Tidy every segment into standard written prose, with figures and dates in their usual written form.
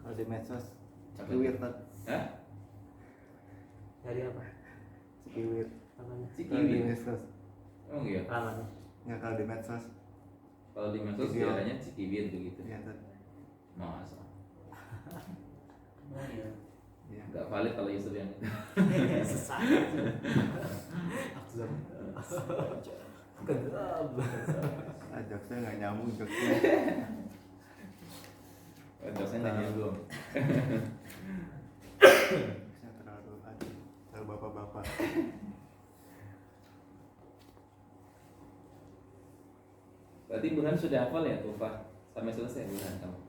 Kalau di medsos Cikiwir tat. Hah? Dari apa? Cikiwir. Namanya? Kalau di Cikiwir. medsos. Oh iya. Namanya. Nggak, kalau di medsos. Kalau di medsos Video. daerahnya Cikiwir begitu. Iya tat. Masa? Oh iya. Iya. Nggak valid kalau Yusuf yang itu. Sesat. Akzam. Kedap. Jokesnya nggak nyambung jokesnya. Jokesnya nggak nyambung. Jokesnya terlalu bapak-bapak. Berarti Burhan sudah hafal ya Tufah sampai selesai Burhan kamu?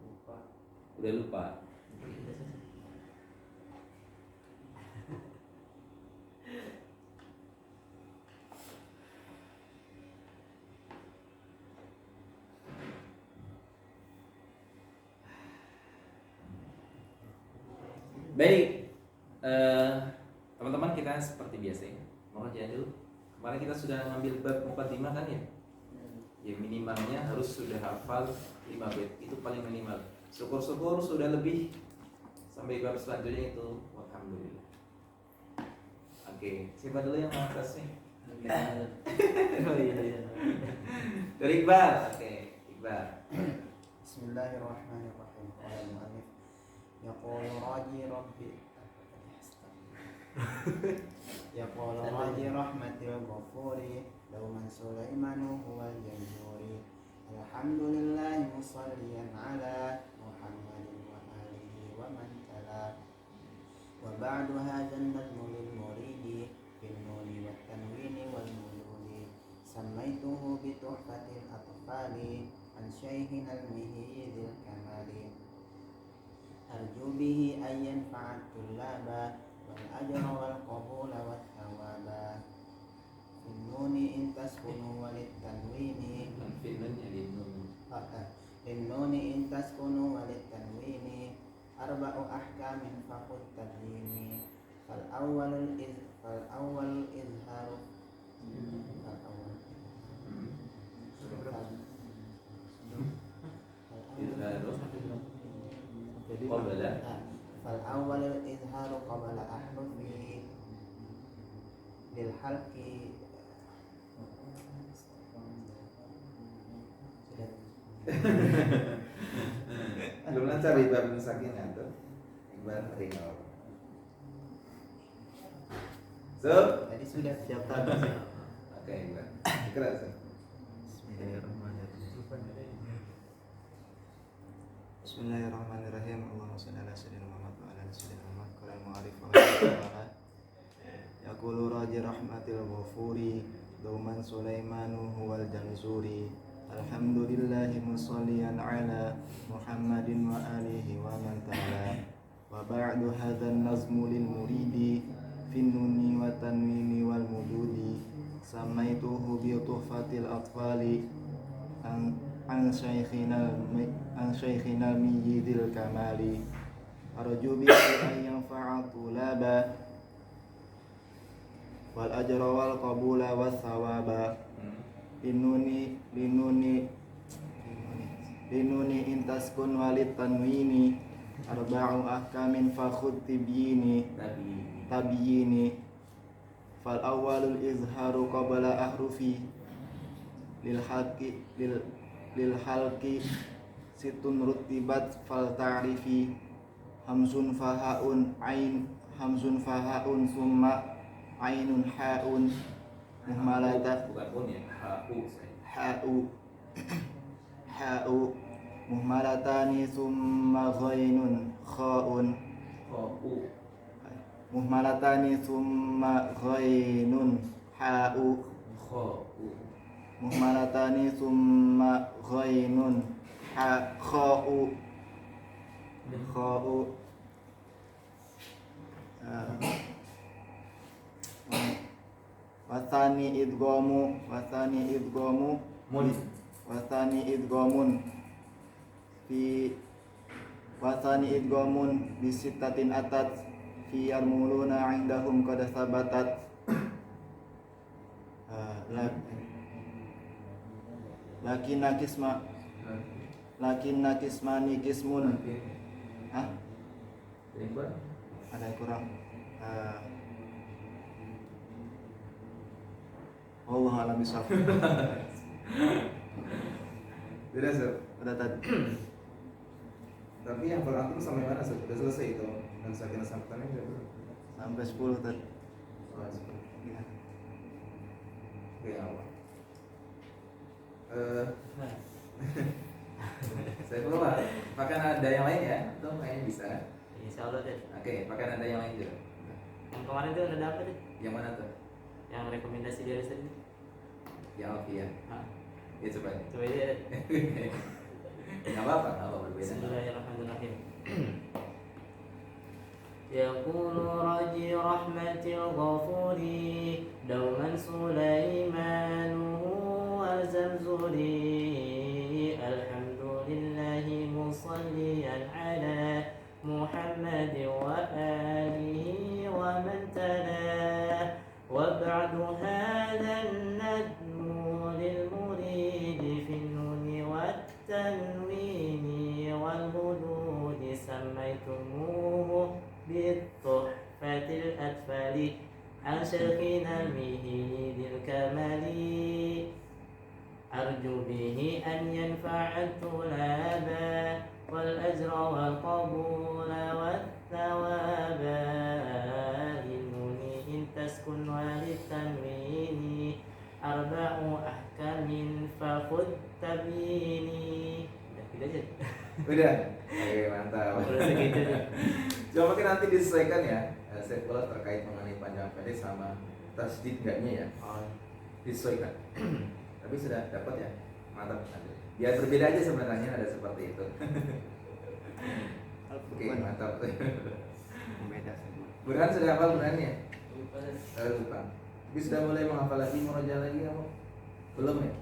Lupa. Udah lupa. Baik, teman-teman, kita seperti biasa ya, mau kerjaan dulu. Kemarin kita sudah ngambil bab 45 kan ya? Ya minimalnya harus sudah hafal 5 bait, itu paling minimal. Syukur-syukur sudah lebih sampai bab selanjutnya itu, alhamdulillah. Oke, siapa dulu yang mau atas nih? Oh iya. Dari Iqbal, oke, Iqbal. Bismillahirrahmanirrahim. Qala al-mu'allif yaqulu raji rabbi yaqulu raji rahmatil ghafuri dauman sulaimanu huwal jannuri alhamdulillahi musalliyan ala muhammadin wa alihi wa man tala wa ba'du hadzal nazmu lil muridi bin nuni wat tanwini wal muludi sammaituhu bi tuhfatil atfali an syaikhina al-mihyidil kamali arju bihi an yanfa'at tullaba wal ajra wal qabula wat thawaba finnuni in taskunu walit tanwini Finnunnya linnun. finnuni in taskunu walit tanwini arba'u ahkamin faqut tabyini fal awwalul izharu Jadi qabla fal awwalul izharu qabla ahrufi lil halqi belum lancar Iqbal bin Sakinah tuh. Iqbal ringan. So, tadi sudah Siap tadi. oke Iqbal. Keras. Bismillahirrahmanirrahim. Allahumma shalli ala sayyidina Muhammad wa ala ali sayyidina Muhammad. Qala al-mu'arrif rahimahullah. Yaqulu raji rahmatil ghafuri dauman sulaimanu huwal jamzuri. Alhamdulillahi musalliyan ala Muhammadin wa alihi wa man tala. Wa ba'du hadzal nazmu lil muridi finnuni wa tanwini wal mududi. Samaituhu bi tuhfatil atfali an syaikhina miyyidil kamali arju bihi an yanfa'a tulaba wal ajra wal qabula was thawaba linuni intaskun walit tanwini arba'u ahkamin fakhud tabyini fal awwalul izharu qabla ahrufi lil halqi situn rutibat fal ta'rifi hamzun fahaun summa ainun haun muhmalata Bukan pun ya, ha'u muhmalatani summa ghainun kha'un muhmalatani summa ghainun ha'u muhmalatani summa ghainun kha'u wasani idghamu wasani idghamun bisittatin atat fi yarmuluna indahum qad sabatat lakin lakinna kismani kismun. Hah? Ada yang kurang? Ada yang kurang. Allah alam bisawab. Sudah, Sob. Udah tadi. Tapi yang pertama itu sampai mana, Sob? Sudah selesai itu. Dan sakin sampai sudah. Sampai 10 tadi. Oh, seperti. Ya. Oke, apa? Saya keluar. Pakai ada yang lain ya? Atau kayaknya bisa? Insya Allah deh. Oke, pakai ada yang lain juga. Yang kemarin tuh ada apa deh? Yang mana tuh? Yang rekomendasi dari tadi. Yang Alfi ya? Hah? Ya coba. Coba aja. Nggak apa-apa, berbeda. Bismillahirrahmanirrahim. يقول راجي رحمة الغفور دوما سليمان والزمزري الحمد لله مصليا على محمد وآله ومن تلاه وبعد هذا الندم للمريد في النون والتنوين والهدود سميتموه بالتحفة الأطفال عن شيخنا المهيد الكمال أرجو به أن ينفع الطلاب والأجر والقبول والثواب للنون إن تسكن وللتنوين أربع أحكام فخذ تبيني. Udah gitu aja. Udah? Oke, mantap. Udah segitu aja. Coba mungkin nanti disesuaikan ya. Saya pula terkait mengenai panjang pendek sama tasdid enggaknya ya. Oh, Disesuaikan. Tapi sudah dapat ya. Mantap. Biar berbeda aja sebenarnya ada seperti itu. Oke, mantap. Beda semua. Burhan sudah hafal Burhannya? lupa deh. Lupa. Tapi sudah mulai menghafal lagi, murojaah lagi kamu? Belum ya?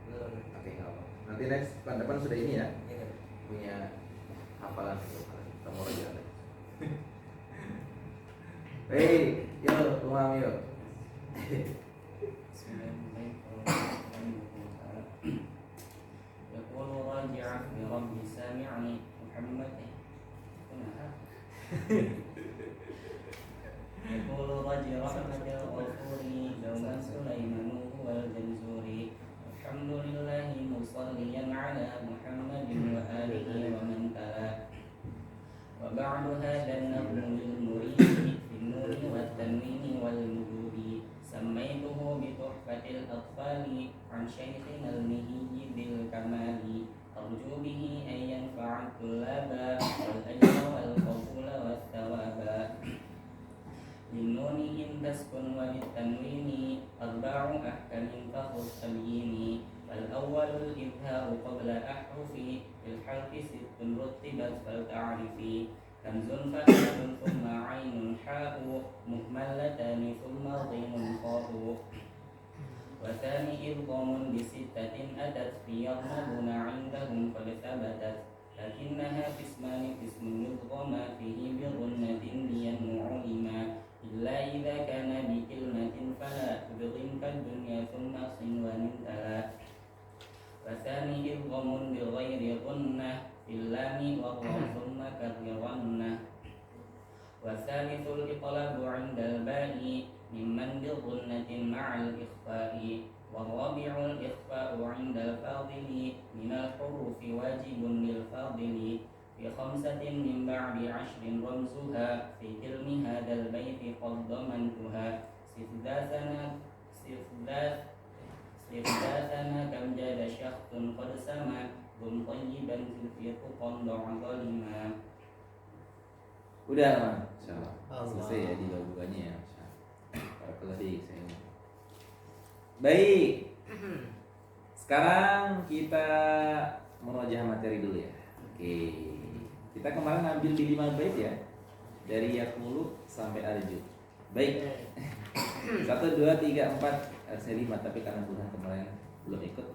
Belum. Oke, nggak apa. Nanti next pekan depan sudah ini ya. Iya. Punya hafalan itu. Kita murojaah lagi. Hei, yuk, umam yuk. يقول راجعا برب سامعني محمد يقول راجع رحمة الغفور دوما سليمان هو الجنزوري الحمد لله مصليا على محمد وآله ومن تلا وبعد هذا النظم للمريد في النور والتنوين والمدود سميته بتحفة الأطفال عن شيخنا المهي ذي الكمال أرجو به أن ينفع الطلاب والأجر والقبول والثواب للنون إن تسكن وللتنوين أربع أحكام فخذ تبييني فالأول الإظهار قبل أحرفي في الحرف ست رتبت فلتعرفي كنز فهد ثم عين حاء مهملتان ثم ضيم خاء وثاني إضغام بستة أتت في يضمضن عندهم قد ثبتت لكنها قسمان قسم يضغما فيه بغنة لينمو علما إلا إذا كان بكلمة فلا تبغم كالدنيا ثم صنوان تلا وثاني إضغام بغير غنة في اللام والراء ثم كررنه والثالث الإطلاب عند الباء ممن بغنة مع الإخفاء والرابع الإخفاء عند الفاضل من الحروف واجب للفاضل في 5 من بعد 10 رمزها في كلم هذا البيت قد ضمنتها استفداثنا كم جاد شخص قد سما ضم طيبا في خطا ضع ظالما. Udah, Man. Insyaallah. Allah. Selesai ya di bukannya ya. Barakallahu fiik. Baik. Sekarang kita murojaah materi dulu ya. Oke. Kita kemarin ambil di 5 bait ya. Dari yaqulu sampai arju. Baik. 1 2 3 4 saya 5 tapi karena Burhan kemarin belum ikut.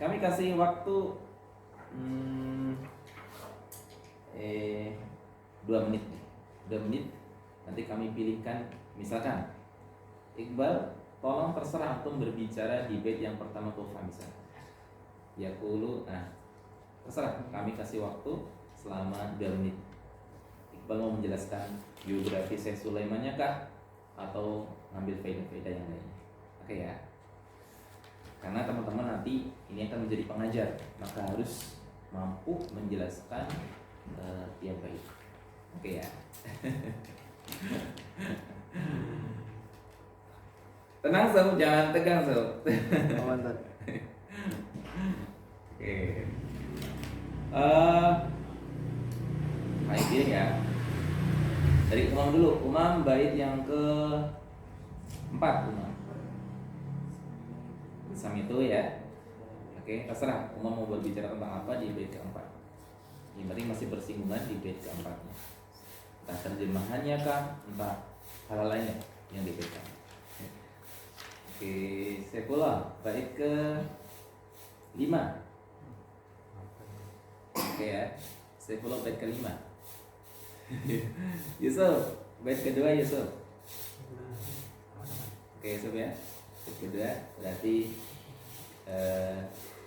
Kami kasih waktu 2 menit nih. 2 menit nanti kami pilihkan. Misalkan Iqbal, tolong terserah antum berbicara di bait yang pertama Tufa misalkan. Yaqulu, nah terserah, kami kasih waktu selama 2 menit. Iqbal mau menjelaskan biografi Syekh Sulaimannya kah atau ngambil faedah-faedah yang lainnya? Oke ya. Karena teman-teman nanti ini akan menjadi pengajar, maka harus mampu menjelaskan yang baik. Oke ya. Tenang Sob, jangan tegang Sob. Aman Tad. Oke. Baik dia ya. Dari Umam dulu, Umam bait yang ke-4 Umam. Bersama itu ya. Oke, terserah Umam mau berbicara tentang apa di bait ke-4. Ini berarti masih bersinggungan di bait ke-4-nya. Entah terjemahannya kah, entah hal lainnya yang diberikan. Oke, Syekhullah bait ke-5. Oke ya, Syekhullah bait ke-5. Yusuf, bait kedua Yusuf. Oke Yusuf ya, bait kedua berarti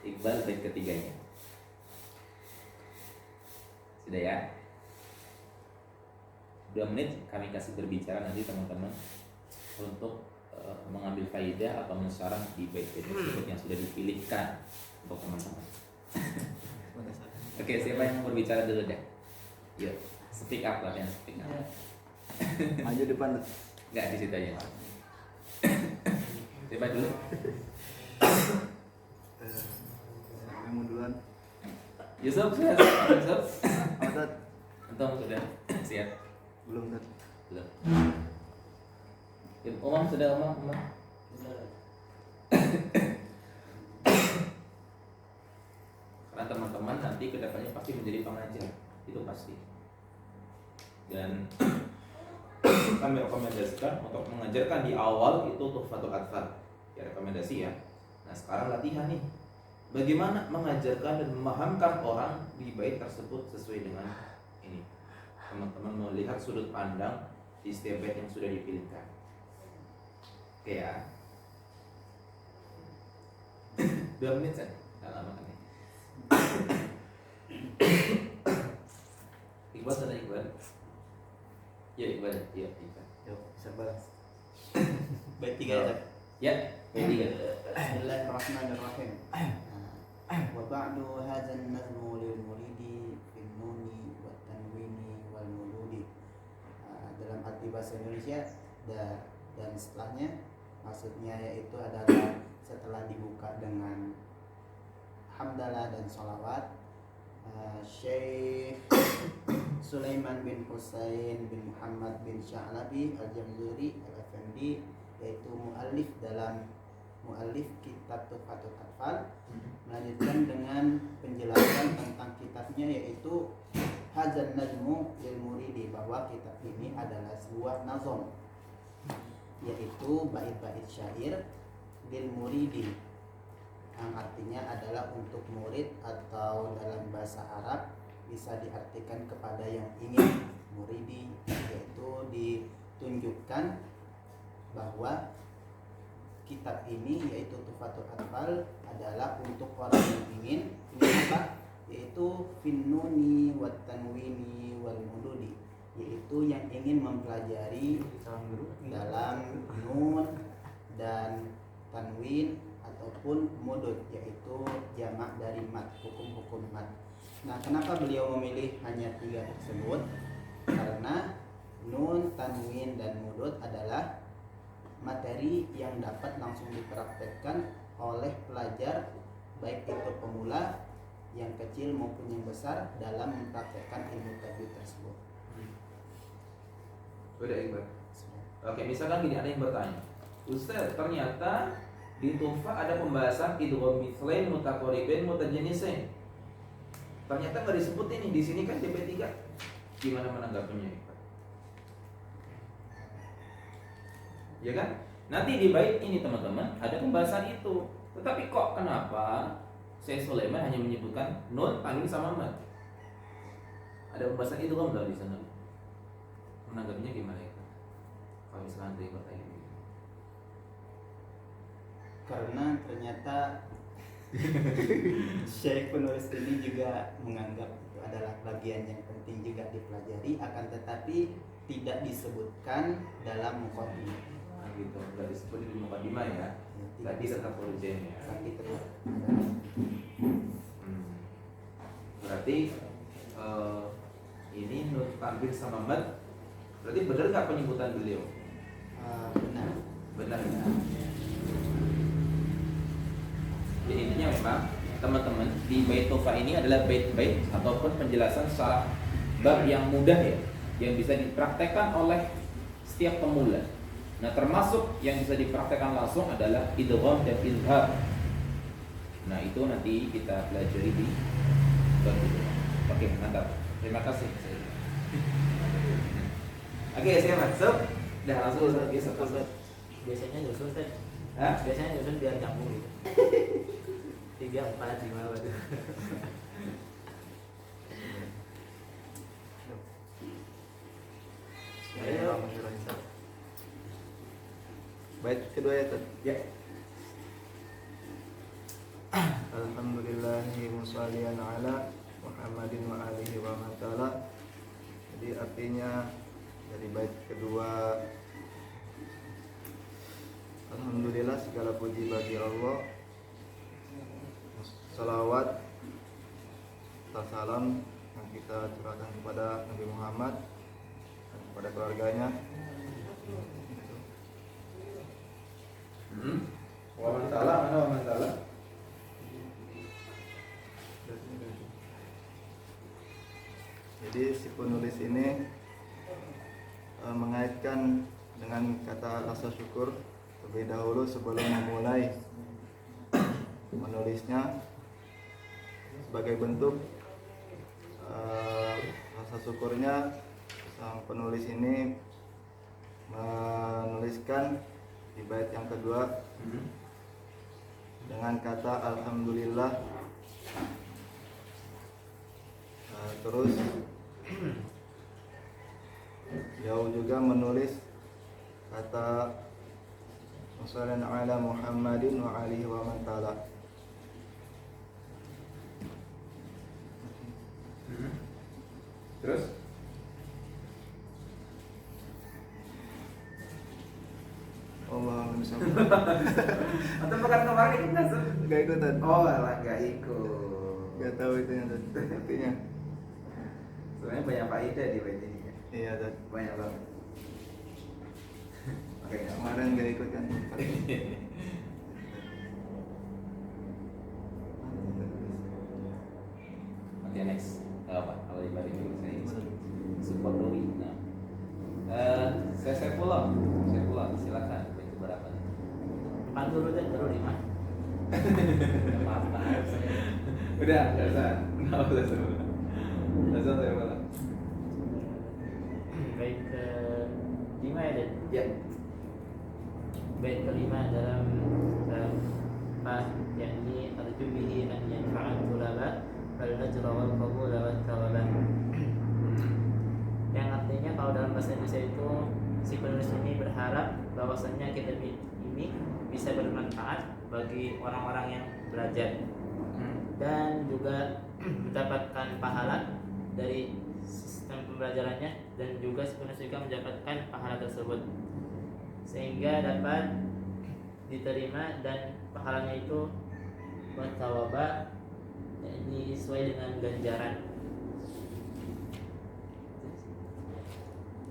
Iqbal bait ketiganya. Sudah ya. 2 menit kami kasih berbicara nanti teman-teman untuk mengambil faidah atau mensyarah di bait-bait tersebut yang sudah dipilihkan untuk teman-teman. Oke, siapa yang mau berbicara dulu deh? Yuk, speak up lah, yang speak up. Maju depan Tad. Enggak di situ aja. Siapa dulu? Siapa yang mau duluan? Yusuf, sudah siap? Yusuf? Apa Tad? Antum sudah siap? Belum Tad. Belum. Umam sudah Umam? Karena teman-teman nanti kedepannya pasti menjadi pengajar, itu pasti. Dan kami rekomendasikan untuk mengajarkan di awal itu Tuhfatul Atfal, ya rekomendasi ya. Nah sekarang latihan nih, bagaimana mengajarkan dan memahamkan orang di bait tersebut sesuai dengan ini. Teman-teman melihat sudut pandang di setiap bait yang sudah dipilihkan. Oke ya. 2 menit saja, nggak lama kan ya. Iqbal sudah Iqbal. Ya Iqbal, ya Iqbal. Yuk, bisa balas. Bait 3 ya. Ya, bait 3. Bismillahirrahmanirrahim. Wa ba'du hadzal nazmu lil muridi fil nuni wat tanwini wal muludi. Dalam arti bahasa Indonesia dan setelahnya maksudnya yaitu adalah setelah dibuka dengan hamdalah dan sholawat, Syekh Sulaiman bin Husain bin Muhammad bin Sya'labi Al-Jamzuri Al-Effendi, yaitu muallif kitab Tuhfatul Atfal, melanjutkan dengan penjelasan tentang kitabnya yaitu Hadzal Najmu lil Muridi, bahwa kitab ini adalah sebuah nazom, yaitu bait-bait syair lil muridi, yang artinya adalah untuk murid, atau dalam bahasa Arab bisa diartikan kepada yang ingin muridi, yaitu ditunjukkan bahwa kitab ini yaitu Tuhfatul Atfal adalah untuk orang yang ingin apa? Yaitu finnuni wat tanwini wal mududi, yaitu yang ingin mempelajari dalam nun dan tanwin ataupun mudud, yaitu jamak dari mat, hukum-hukum mat. Nah, kenapa beliau memilih hanya 3 tersebut? Karena nun, tanwin, dan mudud adalah materi yang dapat langsung dipraktekkan oleh pelajar, baik itu pemula, yang kecil maupun yang besar, dalam mempraktekkan ilmu tajwid tersebut. Udah Iqbal. Oke, misalkan gini, ada yang bertanya, Ustaz, ternyata di Tuhfah ada pembahasan idgham mithlain mutaqarribain mutajanisain. Ternyata nggak disebut ini di sini kan DP3. Gimana menanggapinya, Iqbal? Ya kan? Nanti di bait ini teman-teman ada pembahasan itu. Tetapi kok kenapa Syekh Sulaiman hanya menyebutkan nun, tanwin sama mat? Ada pembahasan itu kan di sana. Menanggapinya gimana ya? Kalau misalnya ada bertanya gitu. Karena ternyata Syekh penulis ini juga menganggap itu adalah bagian yang penting juga dipelajari, akan tetapi tidak disebutkan dalam muqaddimah. Nah, gitu, nggak disebut di mukadimah ya. Tadi tetap urgen ya. Tapi terus Berarti ini Nun Tanwin sama Mad. Berarti benar nggak penyebutan beliau? benar. Benar ya. Jadi intinya memang teman-teman di bait Tufa ini adalah bait-bait ataupun penjelasan secara bab yang mudah ya, yang bisa dipraktekkan oleh setiap pemula. Nah, termasuk yang bisa dipraktekkan langsung adalah idgham dan izhar. Nah, itu nanti kita pelajari di bab itu. Oke, mantap. Terima kasih. Oke, saya masuk. Udah langsung biasa. Biasanya nyusun kan? Hah? Biasanya nyusun biar nyambung gitu. 3, 4, 5 waduh. Bismillahirrahmanirrahim. Bait kedua ya Tad. Ya. Alhamdulillahi musallian ala Muhammadin wa alihi wa man tala. Jadi artinya dari bait kedua, alhamdulillah segala puji bagi Allah, salawat serta salam yang kita curahkan kepada Nabi Muhammad dan kepada keluarganya. Wa man tala, mana wa man tala? Jadi si penulis ini mengaitkan dengan kata rasa syukur terlebih dahulu sebelum memulai menulisnya, sebagai bentuk rasa syukurnya sang penulis ini menuliskan di bait yang kedua dengan kata alhamdulillah. Terus beliau juga menulis kata Wassallallahu ala Muhammadin wa alihi wa man tala. Terus Allah misal. atau pekan kemarin kita Gak ikutan. oh alah nggak ikut. Gak tahu itu yang artinya. Sebenarnya banyak faedah di bait ini ya. Iya Tad. Banyak banget. Oke, Kemarin gak ikut kan. Oke, next. Apa? Kalau dibalik dulu saya support dulu. Nah, saya pulang. Silakan. Bait berapa nih? 4 dulu deh, baru 5. Apa-apa. Udah, nggak usah. Nggak usah saya pulang. Bait ke-5 ya, Den? Ya. Bait kelima dalam yakni arju bihi an yanfa'al tulaba wal ajra wal qabula wat thawaba. Yang artinya kalau dalam bahasa Indonesia itu si penulis ini berharap bahwasannya kitab ini bisa bermanfaat bagi orang-orang yang belajar dan juga mendapatkan pahala dari sistem pembelajarannya, dan juga si penulis juga mendapatkan pahala tersebut sehingga dapat diterima dan pahalanya itu bertawaba, yakni sesuai dengan ganjaran.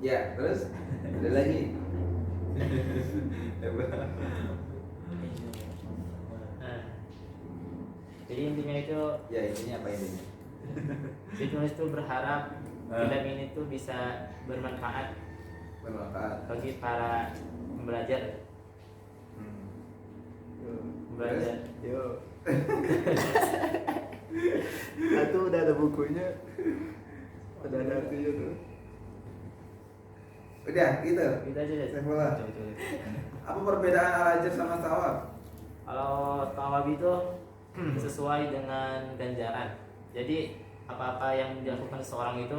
Ya, terus ada lagi. Nah, jadi intinya itu Ya, intinya apa intinya? si penulis itu berharap kitab ini tuh bisa bermanfaat Bermanfaat. bagi para pembelajar. Belajar. Yo. Itu udah ada bukunya. Udah ada artinya tuh. Udah, gitu. Kita aja deh. Saya pulang. Apa perbedaan al-ajr sama sawab? Kalau tawab itu sesuai dengan ganjaran. Jadi apa-apa yang dilakukan seseorang itu,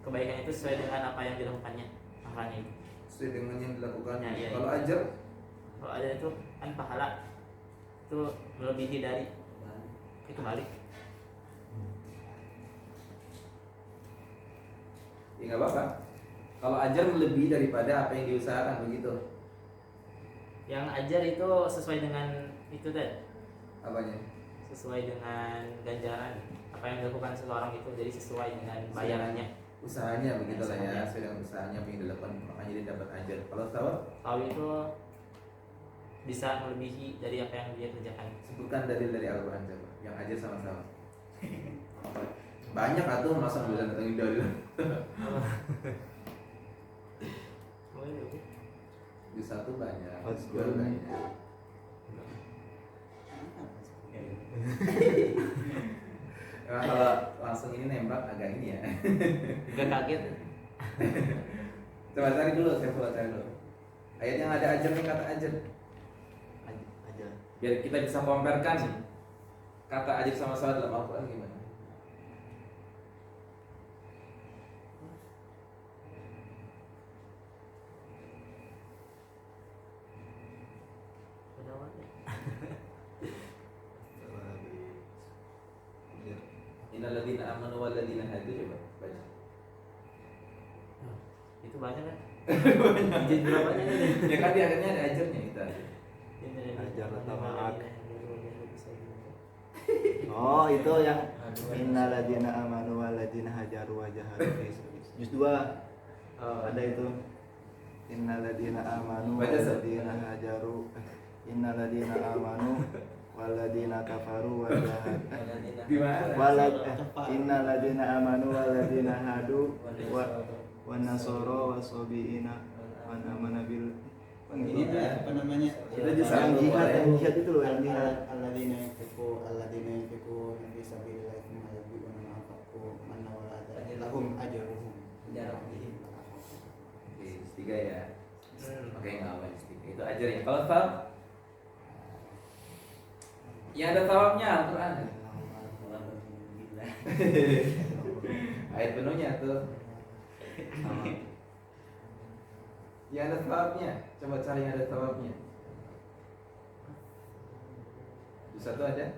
kebaikan itu sesuai dengan apa yang dilakukannya, pahalanya itu. Sesuai dengan yang dilakukannya. Ya, iya, Kalau iya. ajr, Kalau ada itu kan pahala itu melebihi dari itu balik. Ya nggak apa-apa. Kalau ajar melebihi daripada apa yang diusahakan begitu. Yang ajar itu sesuai dengan itu tadi, Apanya? sesuai dengan ganjaran apa yang dilakukan seseorang itu, jadi sesuai dengan bayarannya. Usahanya begitulah ya, Usahanya. sesuai dengan usahanya apa yang dilakukan, makanya dia dapat ajar. Kalau tahu, Tahu itu bisa melebihi dari apa yang dia kerjakan. sebutkan dalil dari Al-Quran coba. Yang ajar sama-sama. Banyak atau masa bilang datangin dalil. Di satu banyak, dua banyak. Nah, kalau langsung ini nembak agak ini ya. Gak kaget. Coba cari dulu, saya coba cari dulu. Ayat yang ada ajarnya kata ajar. Ajar. Biar kita bisa comparekan kata ajar sama salah dalam Al-Quran gimana. Innalladzina amanu walladzina hadu, coba baca. Itu banyak kan? Izin berapanya ini? Ya kan di akhirnya ada ajarnya itu aja. Ajar tamak. Oh, itu yang innalladzina amanu walladzina hajaru wa jahadu fi sabilillah. Juz 2. Ada itu. Innalladzina amanu Baca, Sob. walladzina hajaru. Innalladzina amanu walladzina kafaru wa jahadu. Gimana? Innalladzina amanu walladzina hadu wa nasara wa sabiina man amana bil. Ini tuh apa namanya? Itu juz Yang satu, jihad, boleh. yang jihad itu loh, yang jihad. Alladzina yunfiqu fi sabilillah thumma yubquna ma anfaqu manna wal adha lahum ajruhum. Oke, tiga ya. Oke, nggak apa tiga. Itu ajarnya. Kalau thawab, ya ada thawabnya Al-Quran. Ayat penuhnya tuh. Ya ada thawabnya. Coba cari yang ada thawabnya. Juz 1 ada?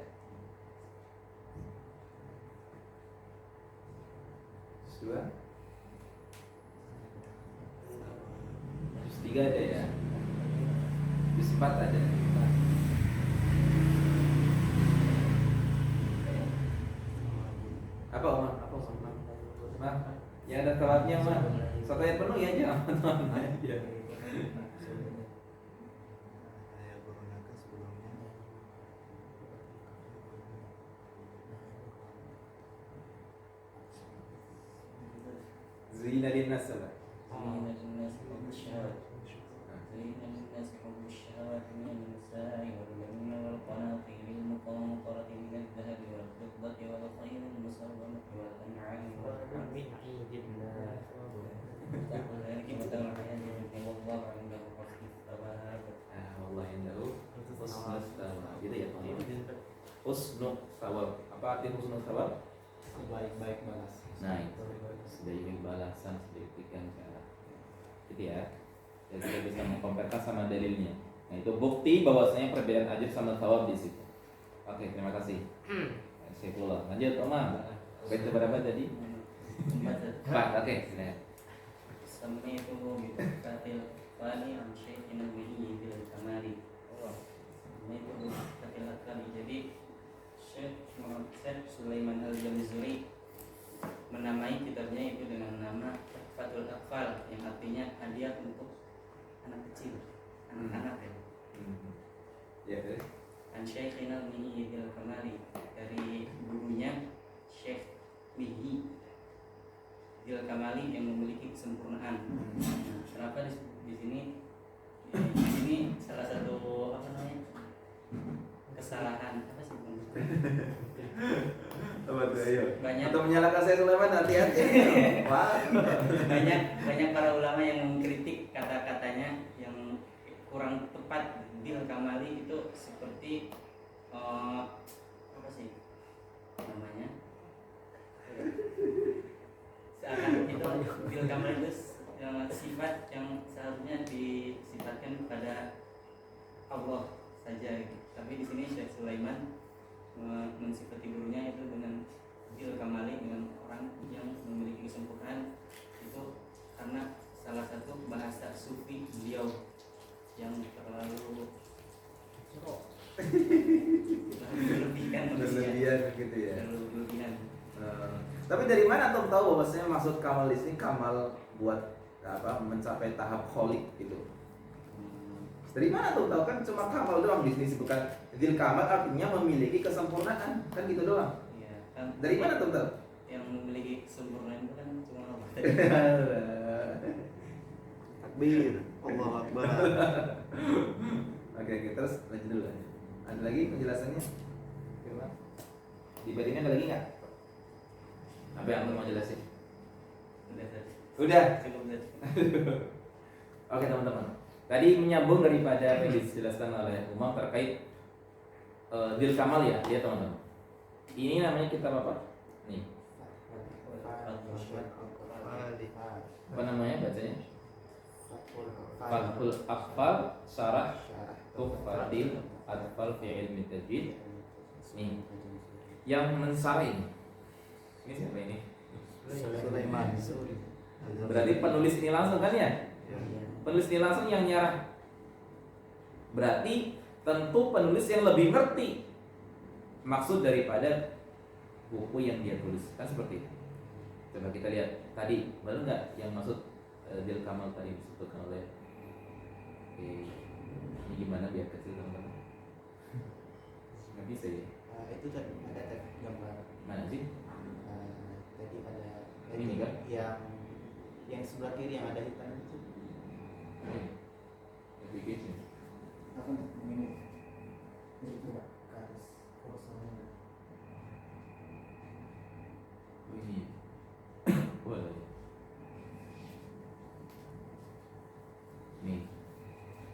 Juz 2? Juz 3 ada ya? Juz 4 ada? Apa Omar? Apa Omar? Omar? Ya ada thawabnya Omar. Satu ayat penuh ya aja aman aja. Saya gunakan sebelumnya. Zina linnas apa? زين للناس حب الشهوات زين للناس حب الشهوات من النساء والبنين والقناطير المقنطرة من الذهب والفضة والخيل المسومة والأنعام والحرث ذلك متاع الحياة الدنيا والله عنده حسن الثواب. Allah indahu husnul thawab. Gitu ya teman-teman. Husnul thawab. Apa arti husnul thawab? Baik-baik balas. Nah, itu sebaik balasan, sebaik cara. Gitu ya. Jadi kita bisa mengkomparkan sama dalilnya. Nah, itu bukti bahwasanya perbedaan ajar sama thawab di situ. Oke, terima kasih. Saya pulang. Lanjut, Omar. Bait berapa tadi? 4. Oke, sudah. Sampai itu katil fani am syai'in wili bil kamali. Sampai itu katil kali. Jadi Syekh Sulaiman Al-Jamzuri menamai kitabnya itu dengan nama Fathul Atfal, yang artinya hadiah untuk anak kecil, anak-anak ya. Ya, terus. An Syekhina Mihi bil Kamali, dari gurunya Syekh Mihi bil Kamali yang memiliki kesempurnaan. Nah, kenapa di sini salah satu apa namanya kesalahan apa sih? Apa tuh, ayo. Banyak Atau menyalahkan saya Sulaiman, hati-hati. Wah. banyak para ulama yang mengkritik kata-katanya yang kurang tepat. Bil Kamali itu seperti apa sih namanya? Seakan itu Bil Kamali itu sifat yang seharusnya disifatkan kepada Allah saja. Tapi di sini Syekh mensifati gurunya itu dengan bil kamali, dengan orang yang memiliki kesempurnaan, itu karena salah satu bahasa sufi beliau yang terlalu berlebihan manusia. Berlebihan gitu ya. Terlalu berlebihan. Tapi dari mana tuh tahu bahwasanya maksud kamal di sini kamal buat apa mencapai tahap kholik gitu? Dari mana tuh tahu, kan cuma kamal doang di sini bukan dzil kamal, artinya memiliki kesempurnaan kan gitu doang. Iya, kan Dari mana tuh tahu? yang memiliki kesempurnaan itu kan cuma Allah. Takbir, Allahu Akbar. Oke, terus lanjut dulu. Ada lagi penjelasannya? Dibandingkan ada lagi nggak? Apa yang mau jelasin? Udah tadi. Udah. Cukup tadi. Oke teman-teman. Tadi menyambung daripada yang dijelaskan oleh Umar terkait dzil kamal ya, teman-teman. Ini namanya kitab apa? Nih. Apa namanya bacanya? Fathul Aqfal Syarah Tuhfatil Atfal fi Ilmi Tajwid. Nih. Yang mensarah ini siapa ini? Sulaiman. Berarti penulis ini langsung kan ya? Penulis ini langsung yang nyarah. Berarti tentu penulis yang lebih ngerti maksud daripada buku yang dia tulis, kan seperti itu. Coba kita lihat tadi, benar nggak yang maksud dzil kamal tadi disebutkan oleh ini gimana biar kecil teman-teman? Nggak bisa ya? Itu tadi ada gambar. Mana sih? Tadi ada Ini kan? yang sebelah kiri yang ada hitam itu. Application. Apa ini? Ini coba ke atas kursornya. Ini. Boleh. Nih.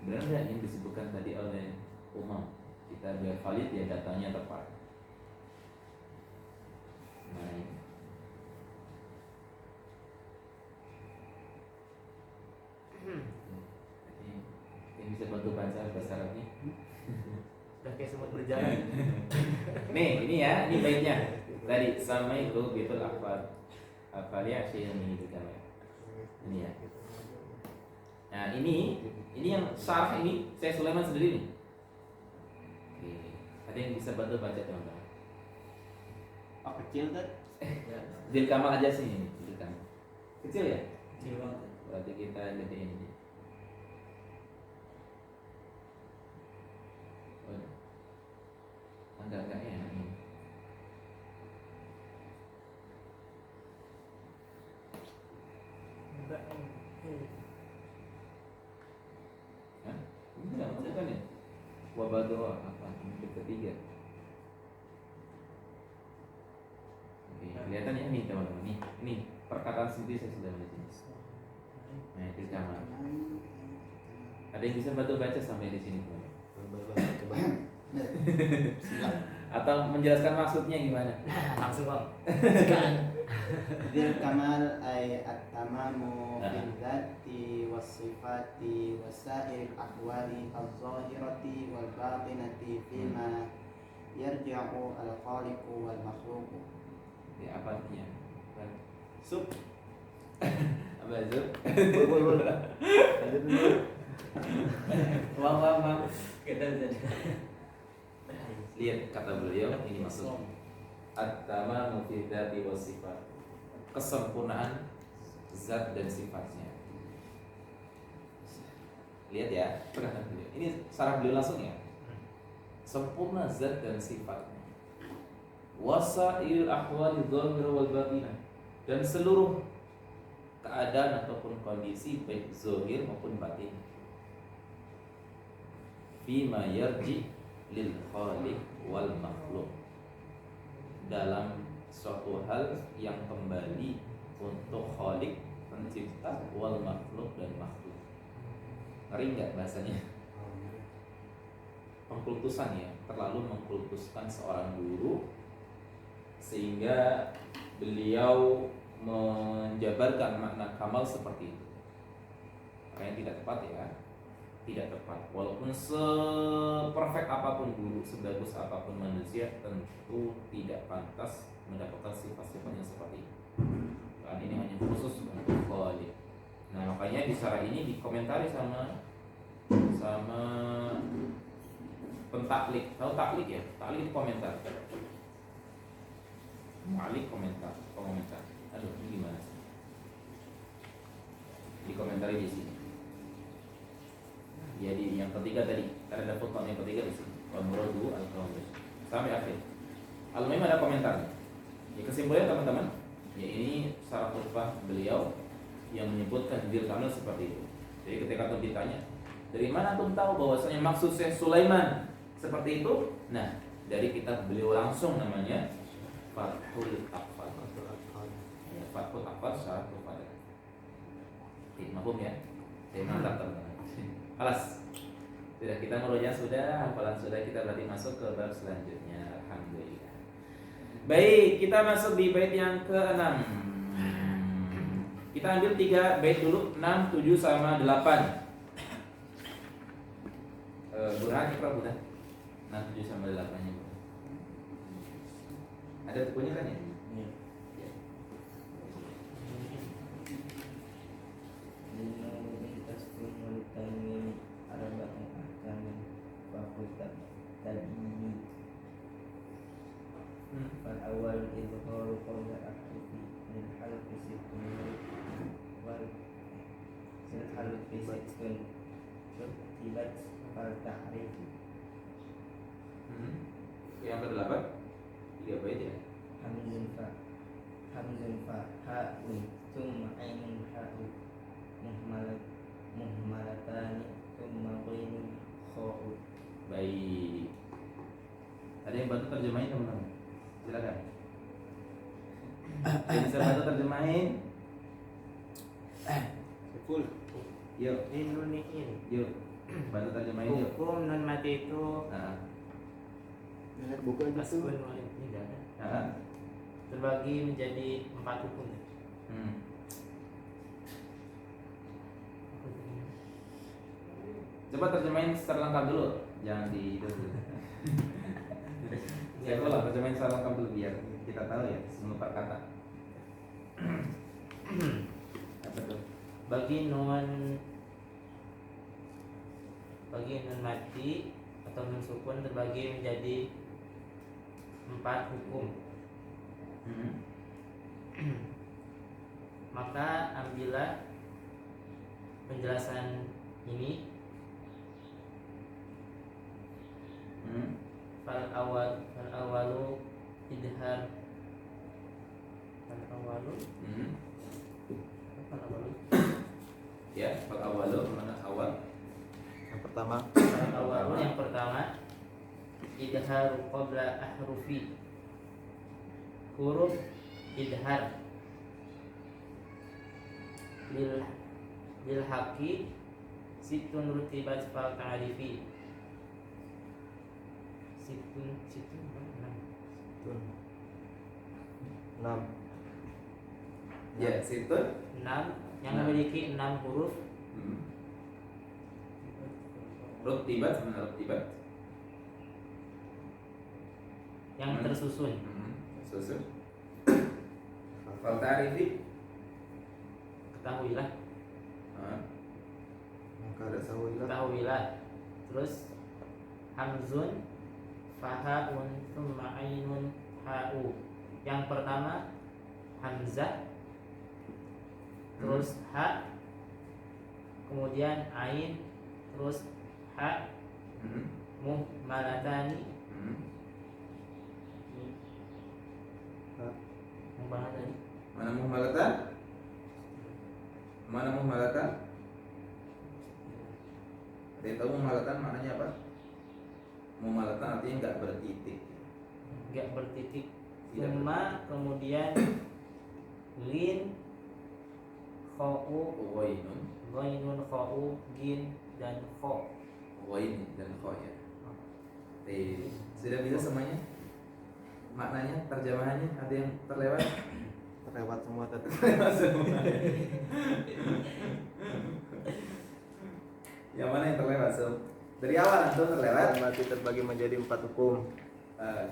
Benar nggak yang disebutkan tadi oleh Umam? Kita biar valid ya datanya tepat. Nah ini. Yang bisa bantu baca bahasa Arabnya. Udah kayak semut berjalan. Nih, ini ya, ini baiknya. Tadi sama itu betul apa ya sih ini gitu kan. Ini ya. Nah, ini yang syarah ini saya Sulaiman sendiri nih. Oke. Ada yang bisa bantu baca teman-teman? Oh, kecil kan? Dzil kamal aja sih ini, dzil kamal. Kecil ya? Kecil banget. Berarti kita gedein ini. Oh. Agak-agak enak ini. Hah? Ini nggak bukan ya? Wabah doa apa? Ini ketiga. Oke, kelihatan ya nih teman-teman nih. Ini perkataan sendiri saya sudah di sini. Nah, itu kamar. Ada yang bisa bantu baca sampai di sini teman? Coba. Atau menjelaskan maksudnya gimana? Langsung bang. Dzil kamal ay at-tamamu bil dzati was sifati wasairil ahwali az-zahirati wal batinati fima yarji'u al-khaliqu wal makhluqu. Ya apa artinya? Sub Apa itu? Bol. Lanjut dulu. Wah. Kita jadi. Lihat kata beliau ini maksudnya. At-tamamu fi dzati was sifat. Kesempurnaan zat dan sifatnya. Lihat ya, perkataan beliau. Ini sarah beliau langsung ya. Sempurna zat dan sifatnya. Wasail ahwali dzahir wal batinah. Dan seluruh keadaan ataupun kondisi baik zahir maupun batin. Bima yarji lil khaliq wal makhluk, dalam suatu hal yang kembali untuk khaliq pencipta wal makhluk dan makhluk. Ngeri nggak bahasanya? Pengkultusan ya, terlalu mengkultuskan seorang guru sehingga beliau menjabarkan makna kamal seperti itu. Makanya tidak tepat ya. tidak tepat. Walaupun seperfect apapun guru, sebagus apapun manusia, tentu tidak pantas mendapatkan sifat-sifat yang seperti ini. Karena ini hanya khusus untuk Khalik. Nah makanya di syarah ini dikomentari sama pentaklik. Tahu taklik ya? Taklik itu komentar. Mu'alik komentar. Aduh ini gimana sih? Dikomentari di sini. Jadi yang ketiga tadi, karena ada footnote yang ketiga di sini. Al-Muradu al-Qawmis. Sampai akhir. Al-Mu'im ada komentar. Ya kesimpulannya teman-teman, ya ini syarah khutbah beliau yang menyebutkan diri kamil seperti itu. Jadi ketika antum ditanya, dari mana antum tahu bahwasanya maksud Syekh Sulaiman seperti itu? Nah, dari kitab beliau langsung namanya Fathul Aqfal. Ya, Fathul Aqfal syarah khutbah. Mahum ya. Mantap teman-teman. Alas. Sudah kita merujuk sudah, hafalan sudah, kita berarti masuk ke bab selanjutnya. Alhamdulillah. Baik, kita masuk di bait yang ke-6. Kita ambil 3 bait dulu, 6, 7 sama 8. Burhan ikra Burhan. 6, 7 sama 8-nya. Ada bukunya kan ya? Iya. Ya. Awal izhar qawla akhfi min halqi sittun wal sin halqi sittun tibat fal ta'rif. Yang ke-8 3 bait ya. Hamzun fa ha'un thumma ainun ha'u muhmalatani thumma ghainun kha'u. Baik. Ada yang bantu terjemahin teman-teman? Silakan. Yang bisa bantu terjemahin? Full. Yuk, Inuniin. yuk. Bantu terjemahin yuk. Hukum non mati itu Nah, Lihat buku aja tuh. asbun wal tidak ada. nah. Terbagi menjadi 4 hukum. Coba terjemahin secara lengkap dulu. Jangan di itu dulu. Saya ulang terjemahin secara lengkap dulu biar kita tahu ya semua per kata. Apa tuh? Bagi non mati atau non sukun terbagi menjadi 4 hukum. Maka ambillah penjelasan ini. Fal awalu idhar. Fal awalu Ya, fal awalu mana awal? Yang pertama. Fal awalu yang pertama idhar qabla ahrufi. Huruf idhar lil haqi situn rutibat fal ta'rifi. Situn 6. Ya, situ 6 yang memiliki 6 huruf. Rutibat mana rutibat? Yang tersusun. Susun. Fal ta'rifi. Ketahuilah. Maka ada sawilah. Ketahuilah. Terus hamzun fahaun thumma ainun ha'u. Yang pertama hamzah, terus ha, kemudian ain, terus ha, muhmalatani. Muhmalatani. Mana muhmalatan? Mana muhmalatan? Ada yang tahu muhmalatan maknanya apa? Muhmalatan artinya enggak bertitik. Enggak bertitik. Tidak Thumma kemudian lin, kha'u, Ghainun, ghainun, kha'u, gin dan kha. ghain dan kha ya. Sudah bisa semuanya? Maknanya, terjemahannya ada yang terlewat? Terlewat semua tadi. Terlewat semua. Yang mana yang terlewat sob? Dari awal antum terlewat. Dan mati terbagi menjadi 4 hukum.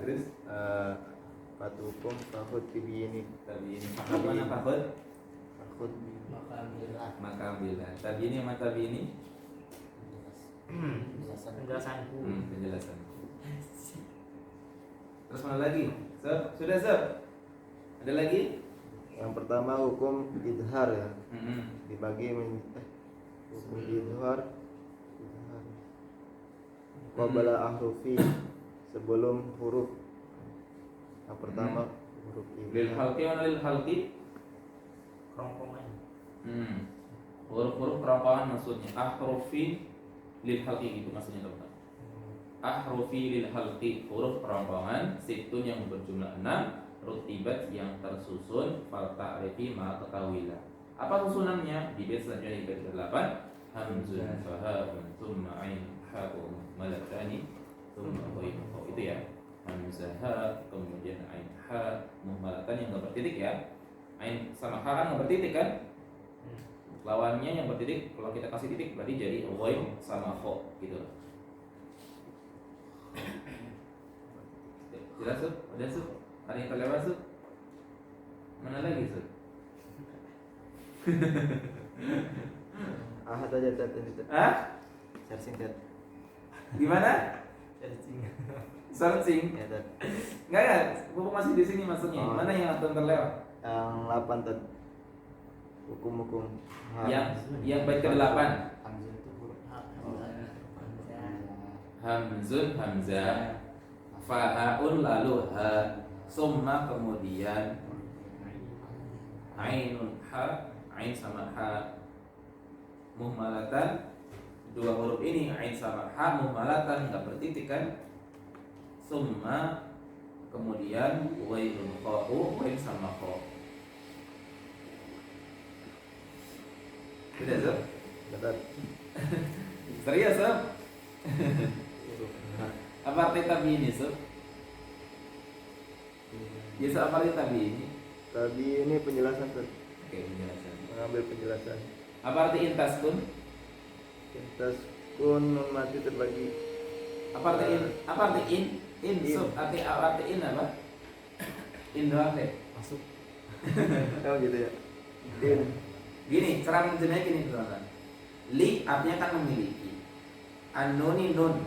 Terus 4 hukum fakut ini. tabi ini mana fakut? Fakut Maka ambillah Maka ambillah. Tabi ini sama tabi ini penjelasanku. penjelasan. Terus mana lagi? Sob, sudah sob? Ada lagi? yang pertama hukum idhar ya. Mm-mm. Dibagi hukum idhar qabla ahrufi, sebelum huruf. Yang pertama huruf Lil idhar. halqi mana lil halqi? Kerongkongan. Huruf-huruf kerongkongan maksudnya. Ahrufi lil halqi itu maksudnya teman-teman. Ahrufi lil halqi, huruf kerongkongan, situn yang berjumlah 6, rutibat yang tersusun, fal ta'rifi ma ketahuilah. Apa susunannya? Di bait selanjutnya di bait ke-8, hamzun fahaun thumma ain ha'u malatani thumma ghain. Oh itu ya. Hamzah ha, kemudian ain ha, muhmalatan yang enggak bertitik ya. Ain sama ha kan enggak bertitik kan? Lawannya yang bertitik, kalau kita kasih titik berarti jadi ghain sama kha gitu. Jelas tuh? Udah tuh? Ada yang terlewat tuh? Mana lagi tuh? Ahad aja Ted. Ah? Searching Ted. Gimana? Searching. Searching? Ya Ted. Enggak, buku masih di sini maksudnya. Oh. Mana yang akan terlewat? Yang 8 Ted. Hukum-hukum. Yang bait ke-8. Hamzah itu huruf H. Hamzun hamzah, fahaun lalu ha, summa kemudian ainun ha, ain sama ha, muhmalatan. Dua huruf ini ain sama ha muhmalatan enggak bertitik kan? Summa kemudian wailun qa'u, wail sama qa. Sudah Sob? Ted. Serius Sob? Apa arti tabi ini Sob? Ya Sob, apa arti tabi ini? Tadi ini penjelasan Ted. Oke, penjelasan. Mengambil penjelasan. Apa arti intas kun? Intas kun nun mati terbagi. Apa arti in? Apa arti in? In Sob, arti in apa? In doang deh. Masuk. Oh gitu ya. In. Gini, cara menjelasnya gini teman-teman. Li artinya kan memiliki. Anuni nun.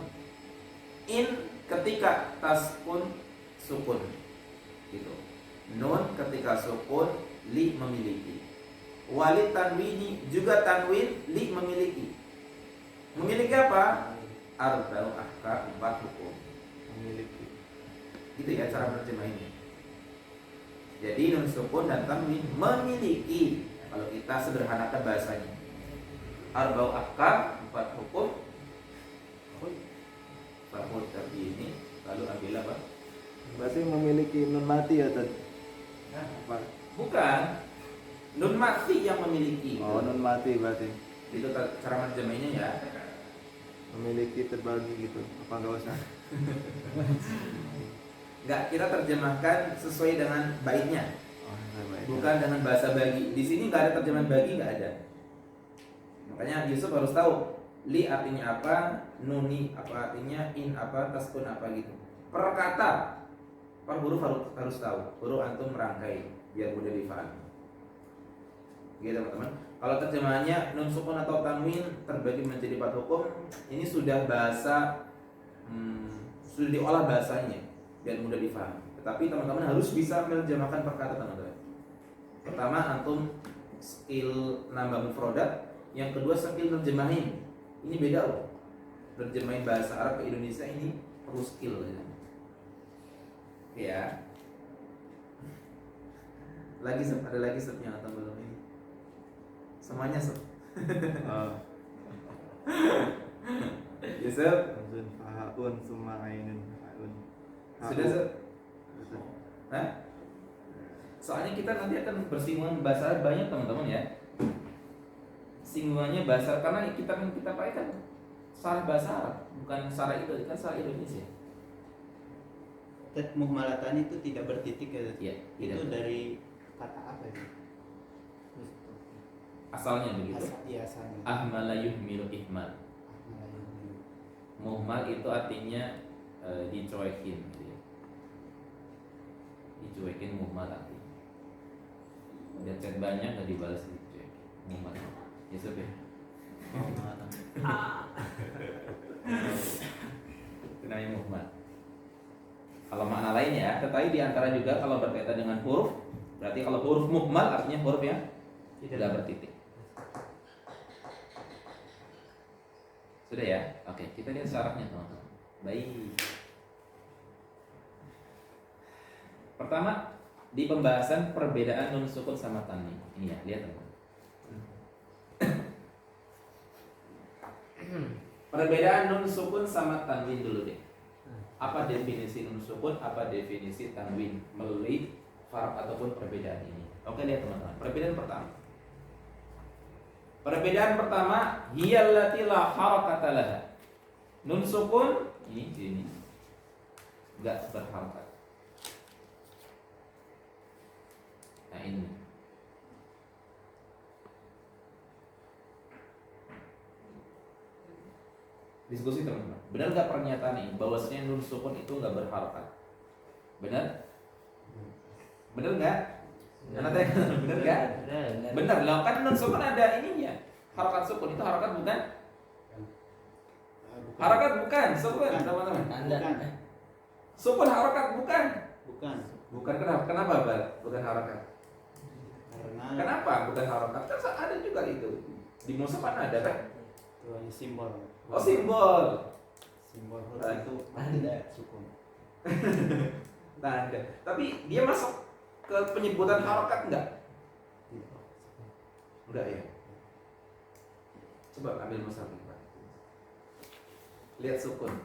In ketika taskun sukun. Gitu. Nun ketika sukun, li memiliki. Wali tanwini juga tanwin, li memiliki. Memiliki apa? Arba'u ahkam, 4 hukum. Memiliki. Itu ya cara menerjemahnya. Jadi nun sukun dan tanwin memiliki. Kalau kita sederhanakan bahasanya, arba'u ahkam, 4 hukum. Farhud tadi ini lalu ambil apa? Berarti memiliki nun mati ya Ted. Apa? Bukan nun mati yang memiliki. Oh nun mati berarti. Itu cara menerjemahnya ya. Memiliki terbagi gitu. Apa enggak usah? Enggak, kita terjemahkan sesuai dengan baitnya, Oh, baik. bukan dengan bahasa bagi. Di sini nggak ada terjemahan bagi, nggak ada. Makanya Yusuf harus tahu li artinya apa, nuni apa artinya, in apa, taskun apa gitu. Per kata, per huruf harus tahu. Huruf antum merangkai biar mudah difahami. Gitu teman-teman. Kalau terjemahannya nun sukun atau tanwin terbagi menjadi 4 hukum, ini sudah bahasa sudah diolah bahasanya biar mudah difahami. Tetapi teman-teman harus bisa menerjemahkan per kata teman-teman. Pertama antum skill nambah mufrodat, yang kedua skill nerjemahin. Ini beda loh. Nerjemahin bahasa Arab ke Indonesia ini perlu skill ya. Ya. Lagi Sob, ada lagi Sob yang atau belum ini? Semuanya Sob. Oh. Ya Sob. Hamzun fahaun summa ainun haun. Sudah Sob. Hah? Soalnya kita nanti akan bersinggungan bahasa Arab banyak teman-teman ya. Singgungannya bahasa, karena kita pakai kan sarah bahasa Arab, bukan sarah itu kan sarah Indonesia. Ted muhmalatan itu tidak bertitik ya. Iya, Itu tidak. dari kata apa itu? Asalnya begitu. Iya asalnya. Ahmala yuhmilu ihmal. Muhmal itu artinya dicuekin gitu ya. Dicuekin muhmal artinya. Udah chat banyak gak dibalas dicuekin. Muhmal. Yusuf ya. Oh, mana? Itu namanya muhmal. Kalau makna lain ya, tetapi diantara juga kalau berkaitan dengan huruf, berarti kalau huruf muhmal artinya huruf yang tidak bertitik. Sudah ya? Oke, kita lihat syaratnya teman-teman. Baik. Pertama, di pembahasan perbedaan nun sukun sama tanwin. Ini ya, lihat teman-teman. Perbedaan nun sukun sama tanwin dulu deh. Apa definisi nun sukun, apa definisi tanwin melalui farq ataupun perbedaan ini. Oke, lihat teman-teman. Perbedaan pertama. Perbedaan pertama, hiyallati la harakata laha. Nun sukun ini enggak berharakat. Nah, ini. Diskusi teman-teman. Benar nggak pernyataan ini bahwasanya nun sukun itu nggak berharakat? Benar? Benar nggak? Benar nggak? Benar. Lah kan nun sukun ada ininya. Harakat sukun itu harakat bukan? Harakat bukan sukun teman-teman. Bukan. Sukun harakat bukan? Bukan. Bukan kenapa? Kenapa Bal? Bukan harakat. Karena Kenapa bukan harakat? Kan ada juga itu. Di mushaf kan ada kan? itu hanya simbol. Oh, simbol. Simbol huruf Nah, itu ada. sukun. Nah, ada. Tapi dia masuk ke penyebutan harakat enggak? Enggak ya. Coba ambil mushaf Pak. Lihat sukun.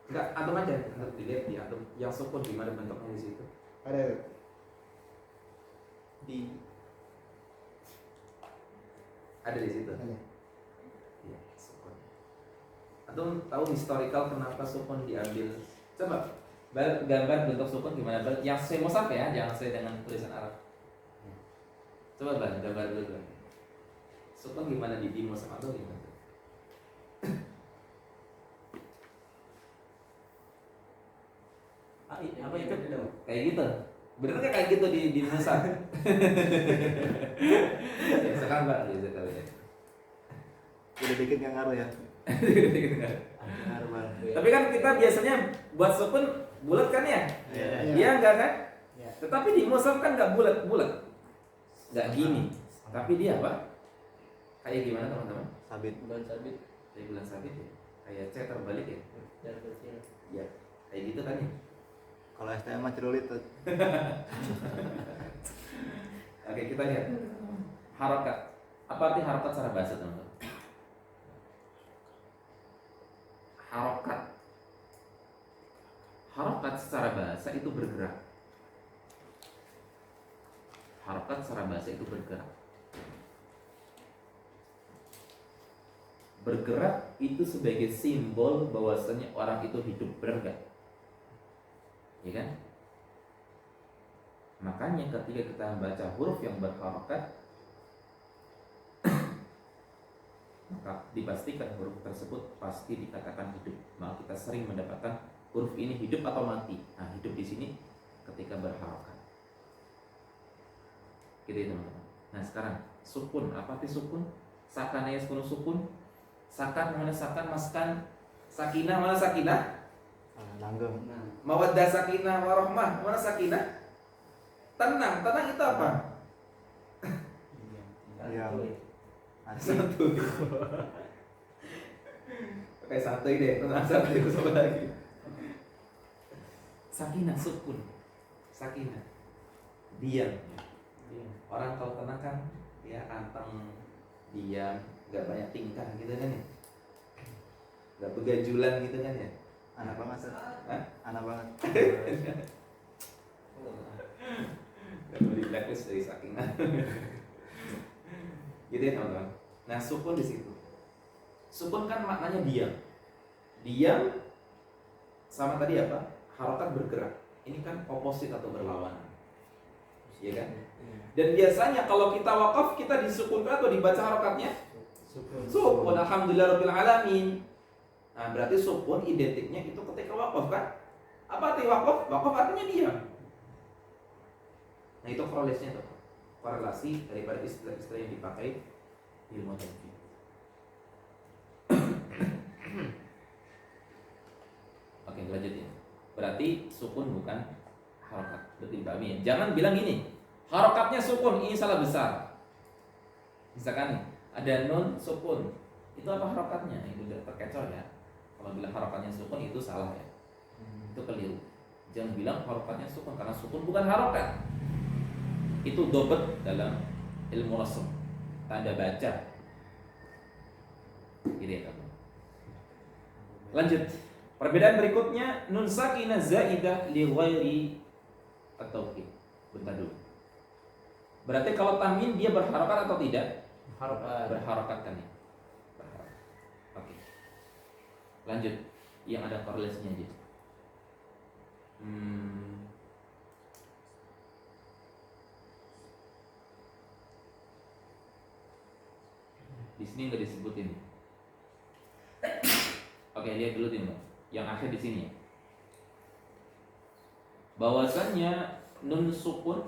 Enggak, antum aja untuk dilihat ya, antum yang sukun gimana bentuknya di situ. Ada di Ada di situ. ada. Iya, sukun. Antum tahu historical kenapa sukun diambil? Coba gambar bentuk sukun gimana? Yang sesuai mushaf ya, jangan sesuai dengan tulisan Arab. Coba Bang, gambar dulu. Bang. Sukun gimana di mushaf atau gimana? Apa itu? Kayak gitu. Bener nggak kayak gitu di mushaf? Ya, sekarang Bang, gitu kali ya. Udah dikit nggak ngaruh ya? Ngaruh banget. Tapi kan kita biasanya buat sukun bulat kan ya? Iya. Iya enggak kan? Ya. Tetapi di mushaf kan nggak bulat. Nggak gini. Tapi dia apa? Kayak gimana teman-teman? Sabit. Bulan sabit. Kayak bulan sabit ya? Kayak C terbalik ya? Jar kecil. Ya, kayak gitu kan ya? Kalau STM mah cerulit tuh. Oke, kita lihat harokat. Apa arti harokat secara bahasa teman-teman? Harokat secara bahasa itu bergerak. Harokat secara bahasa itu bergerak. Bergerak itu sebagai simbol bahwasanya orang itu hidup, benar nggak? Ya kan? Makanya ketika kita membaca huruf yang berharokat, maka dipastikan huruf tersebut pasti dikatakan hidup. Maka kita sering mendapatkan huruf ini hidup atau mati. Nah, hidup di sini ketika berharokat. Gitu ya teman-teman. Nah sekarang sukun, apa arti sukun? Sakannya sukun. Sakan mana sakan, maskan, sakinah mana sakinah? Langgeng. Mawaddah sakinah warahmah mana sakinah? Tenang itu apa? Iya. Asik. Santuy. Kayak santuy deh, tenang santuy itu sama lagi. Sakinah sukun. Sakinah. Diam. Orang kalau tenang kan ya anteng, diam, nggak banyak tingkah gitu kan ya. Nggak begajulan gitu kan ya. Anak banget. Hah? Anak banget. Nggak boleh blacklist dari sakinah. Gitu ya teman-teman. Nah sukun di situ. Sukun kan maknanya diam. Diam sama tadi apa? Harokat bergerak. Ini kan oposit atau berlawanan. Iya kan? Dan biasanya kalau kita wakaf kita disukunkan atau dibaca harokatnya? Sukun. Alhamdulillah rabbil alamin. Nah, berarti sukun identiknya itu ketika waqaf kan? Apa arti waqaf? Waqaf artinya diam. Nah, itu korelasinya tuh. Korelasi daripada istilah-istilah yang dipakai ilmu tajwid. Oke, lanjutin. Berarti sukun bukan harokat. Berarti dipahami ya. Jangan bilang gini, harokatnya sukun, ini salah besar. Misalkan nih, ada nun sukun, itu apa harokatnya? Itu udah terkecoh ya. Kalau bilang harokatnya sukun itu salah ya. Itu keliru. Jangan bilang harokatnya sukun, karena sukun bukan harokat. Itu dobet dalam ilmu rasm, tanda baca. Gitu ya kamu. Lanjut. Perbedaan berikutnya, nun sakinah zaidah li ghairi at-tauhid. Bentar dulu. Berarti kalau tanwin dia berharokat atau tidak? Berharokat kan ya. Berharokat. Oke. Lanjut. Yang ada korelasinya aja. Di sini nggak disebutin. Oke, lihat dulu nih, Bang. Yang akhir di sini. Bahwasannya nun sukun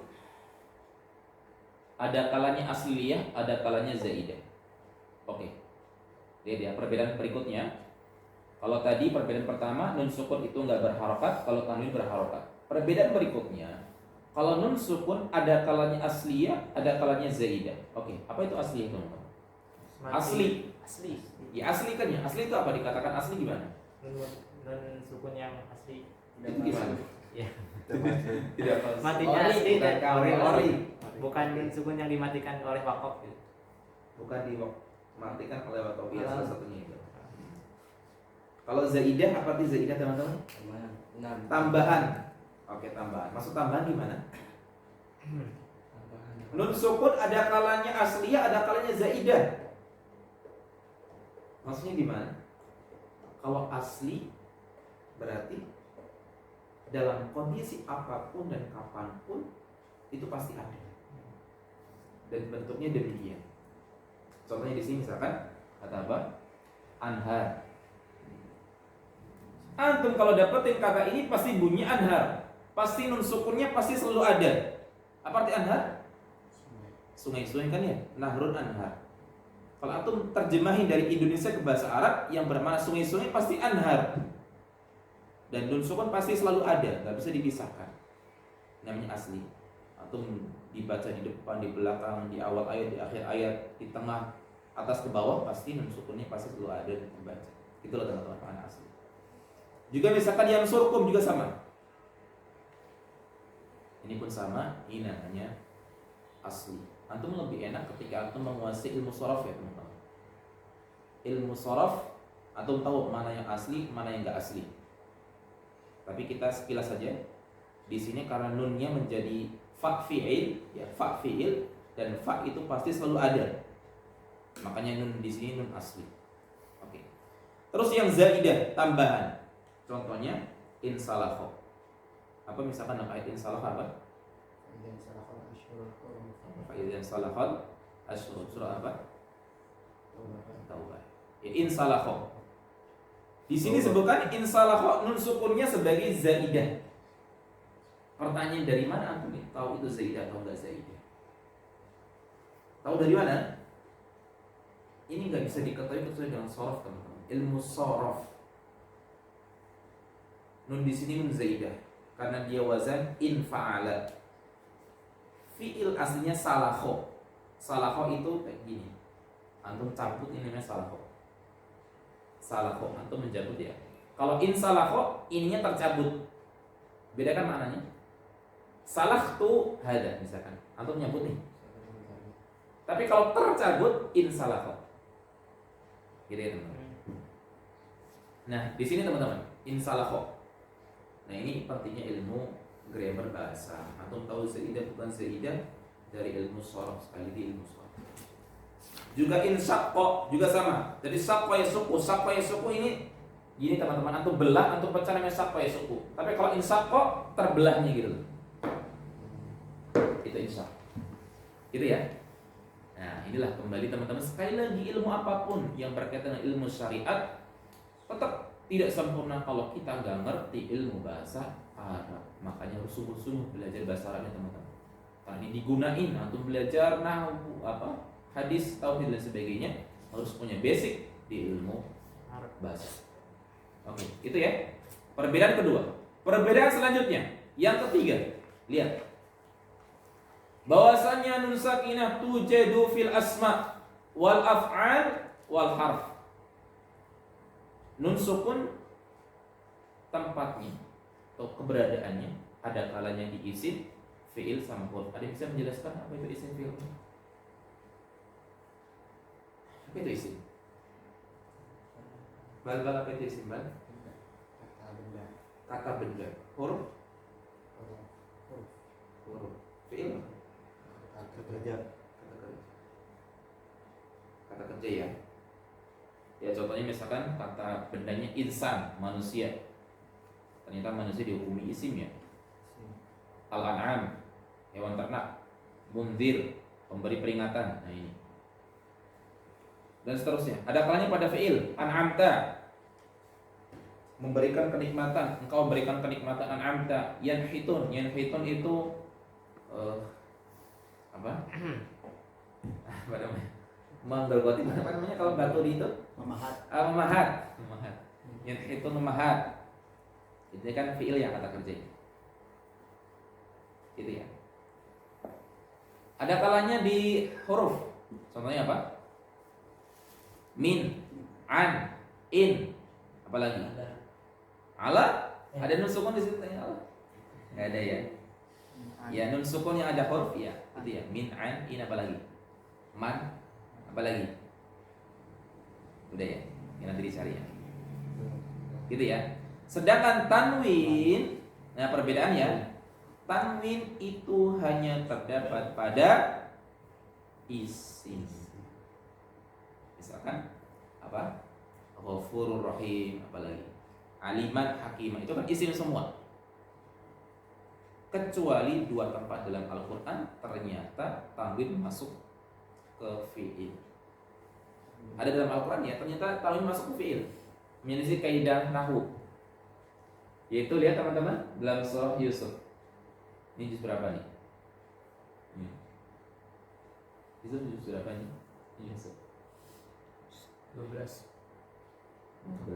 ada kalanya asliyah, ada kalanya zaidah. Oke. Lihat ya, perbedaan berikutnya. Kalau tadi perbedaan pertama nun sukun itu nggak berharokat, kalau tanwin berharokat. Perbedaan berikutnya, kalau nun sukun ada kalanya asliyah, ada kalanya zaidah. Oke, apa itu asliyah, teman-teman? Asli. Ya asli kan ya. Asli itu apa? Dikatakan asli gimana? Non sukun yang asli. Itu gimana? Ya. Tidak pasti. Matinya Ori, asli bukan dan ori. bukan non sukun yang dimatikan oleh wakaf gitu. Bukan dimatikan oleh wakaf. Ya, salah satunya itu. Kalau zaidah apa arti zaidah, teman-teman? Tambahan. Oke, tambahan. Maksud tambahan gimana? Nun sukun ada kalanya asliyah, ada kalanya zaidah. Maksudnya gimana? Kalau asli berarti dalam kondisi apapun dan kapanpun itu pasti ada. Dan bentuknya demikian. Contohnya di sini misalkan kata apa? Anhar. Antum kalau dapetin kata ini pasti bunyi anhar. Pasti nun sukunnya pasti selalu ada. Apa arti anhar? Sungai-sungai kan ya? Nahrun anhar. Kalau antum terjemahin dari Indonesia ke bahasa Arab yang bermakna sungai-sungai pasti anhar. Dan nun sukun pasti selalu ada, nggak bisa dipisahkan. Namanya asli. Antum dibaca di depan, di belakang, di awal ayat, di akhir ayat, di tengah, atas ke bawah pasti nun sukunnya pasti selalu ada dan dibaca. Itulah teman-teman makna asli. Juga misalkan yang surkum juga sama. Ini pun sama, ini namanya asli. Antum lebih enak ketika antum menguasai ilmu sorof ya teman-teman. Ilmu sorof, antum tahu mana yang asli, mana yang nggak asli. Tapi kita sekilas saja. Di sini karena nunnya menjadi fa fi'il, ya fa fi'il dan fa itu pasti selalu ada. Makanya nun di sini nun asli. Oke. Terus yang zaidah, tambahan. Contohnya insalakho. Apa misalkan dalam ayat insalakho apa? Fa'idhan salakal asyurut. Surah apa? Taubah. Ya, insalakho. Di sini sebutkan insalakho nun sukunnya sebagai zaidah. Pertanyaan dari mana antum tahu itu zaidah atau enggak zaidah? Tahu dari mana? Ini nggak bisa diketahui kecuali dengan sorof, teman-teman. Ilmu sorof. Nun di sini nun zaidah karena dia wazan infa'ala. Fi'il aslinya salakho. Salakho itu kayak gini. Antum cabut ini namanya salakho. Salakho, antum mencabut ya. Kalau insalakho, ininya tercabut. Bedakan maknanya. Salah tuh hada misalkan. Antum nyabut nih. Tapi kalau tercabut insalakho. Gitu ya teman-teman. Nah, di sini teman-teman, insalakho. Nah, ini pentingnya ilmu grammar bahasa. Antum tahu zaidah bukan zaidah dari ilmu sorof, sekali di ilmu sorof. Juga insyaqqa juga sama. Jadi syaqqa ya suku ini gini teman-teman, antum belah, antum pecah namanya syaqqa ya suku. Tapi kalau insyaqqa terbelahnya gitu. Itu insyaq. Gitu ya. Nah, inilah kembali teman-teman, sekali lagi ilmu apapun yang berkaitan dengan ilmu syariat tetap tidak sempurna kalau kita nggak ngerti ilmu bahasa Arab. Makanya harus sungguh-sungguh belajar bahasa Arabnya teman-teman. Karena ini digunain antum belajar nahwu, hadis, tauhid dan sebagainya, harus punya basic di ilmu bahasa. Oke, itu ya. Perbedaan kedua. Perbedaan selanjutnya, yang ketiga, lihat. Bahwasanya nun sakinah tujadu fil asma wal af'al wal harf. Nun sukun tempatnya atau keberadaannya ada kalanya di isim, fiil sama huruf. Ada yang bisa menjelaskan apa itu isim, fiil? Apa itu isim? Bal apa itu isim, bal? Kata benda. Kata benda. Huruf? Huruf. Fiil? Kata Kerja. Kata kerja ya. Ya contohnya misalkan kata bendanya insan, manusia. Ternyata manusia dihukumi isim ya. Al-an'am, hewan ternak. Munzir, pemberi peringatan. Nah ini. Dan seterusnya. Ada kalanya pada fi'il, an'amta, memberikan kenikmatan. Engkau memberikan kenikmatan. An'amta, yanhitun. Yanhitun itu apa? Apa namanya? Menggerogoti apa namanya kalau batu di itu? memahat. Memahat. Yang itu memahat. Itu kan fiil ya kata kerja. Gitu ya. Ada kalanya di huruf. Contohnya apa? Min, an, in. Apalagi? Ala? Ada nun sukun di situ ya Allah? Enggak ada ya. Ya nun sukun yang ada huruf ya. Itu ya. Min, an, in apalagi? Man, apalagi? Udah ya, yang nanti dicari ya. Gitu ya. Sedangkan tanwin, nah perbedaannya, tanwin itu hanya terdapat pada isim. Misalkan apa? Ghafurur Rahim, apalagi? Aliman Hakimah, itu kan isim semua. Kecuali dua tempat dalam Al-Quran ternyata tanwin masuk ke fi'il. Ada dalam Al-Quran ya, ternyata tanwin masuk ke fi'il. Menyelisih kaidah nahwu. Yaitu lihat teman-teman dalam surah Yusuf. Ini juz berapa nih? Yusuf juz berapa nih? Yusuf 12. 12.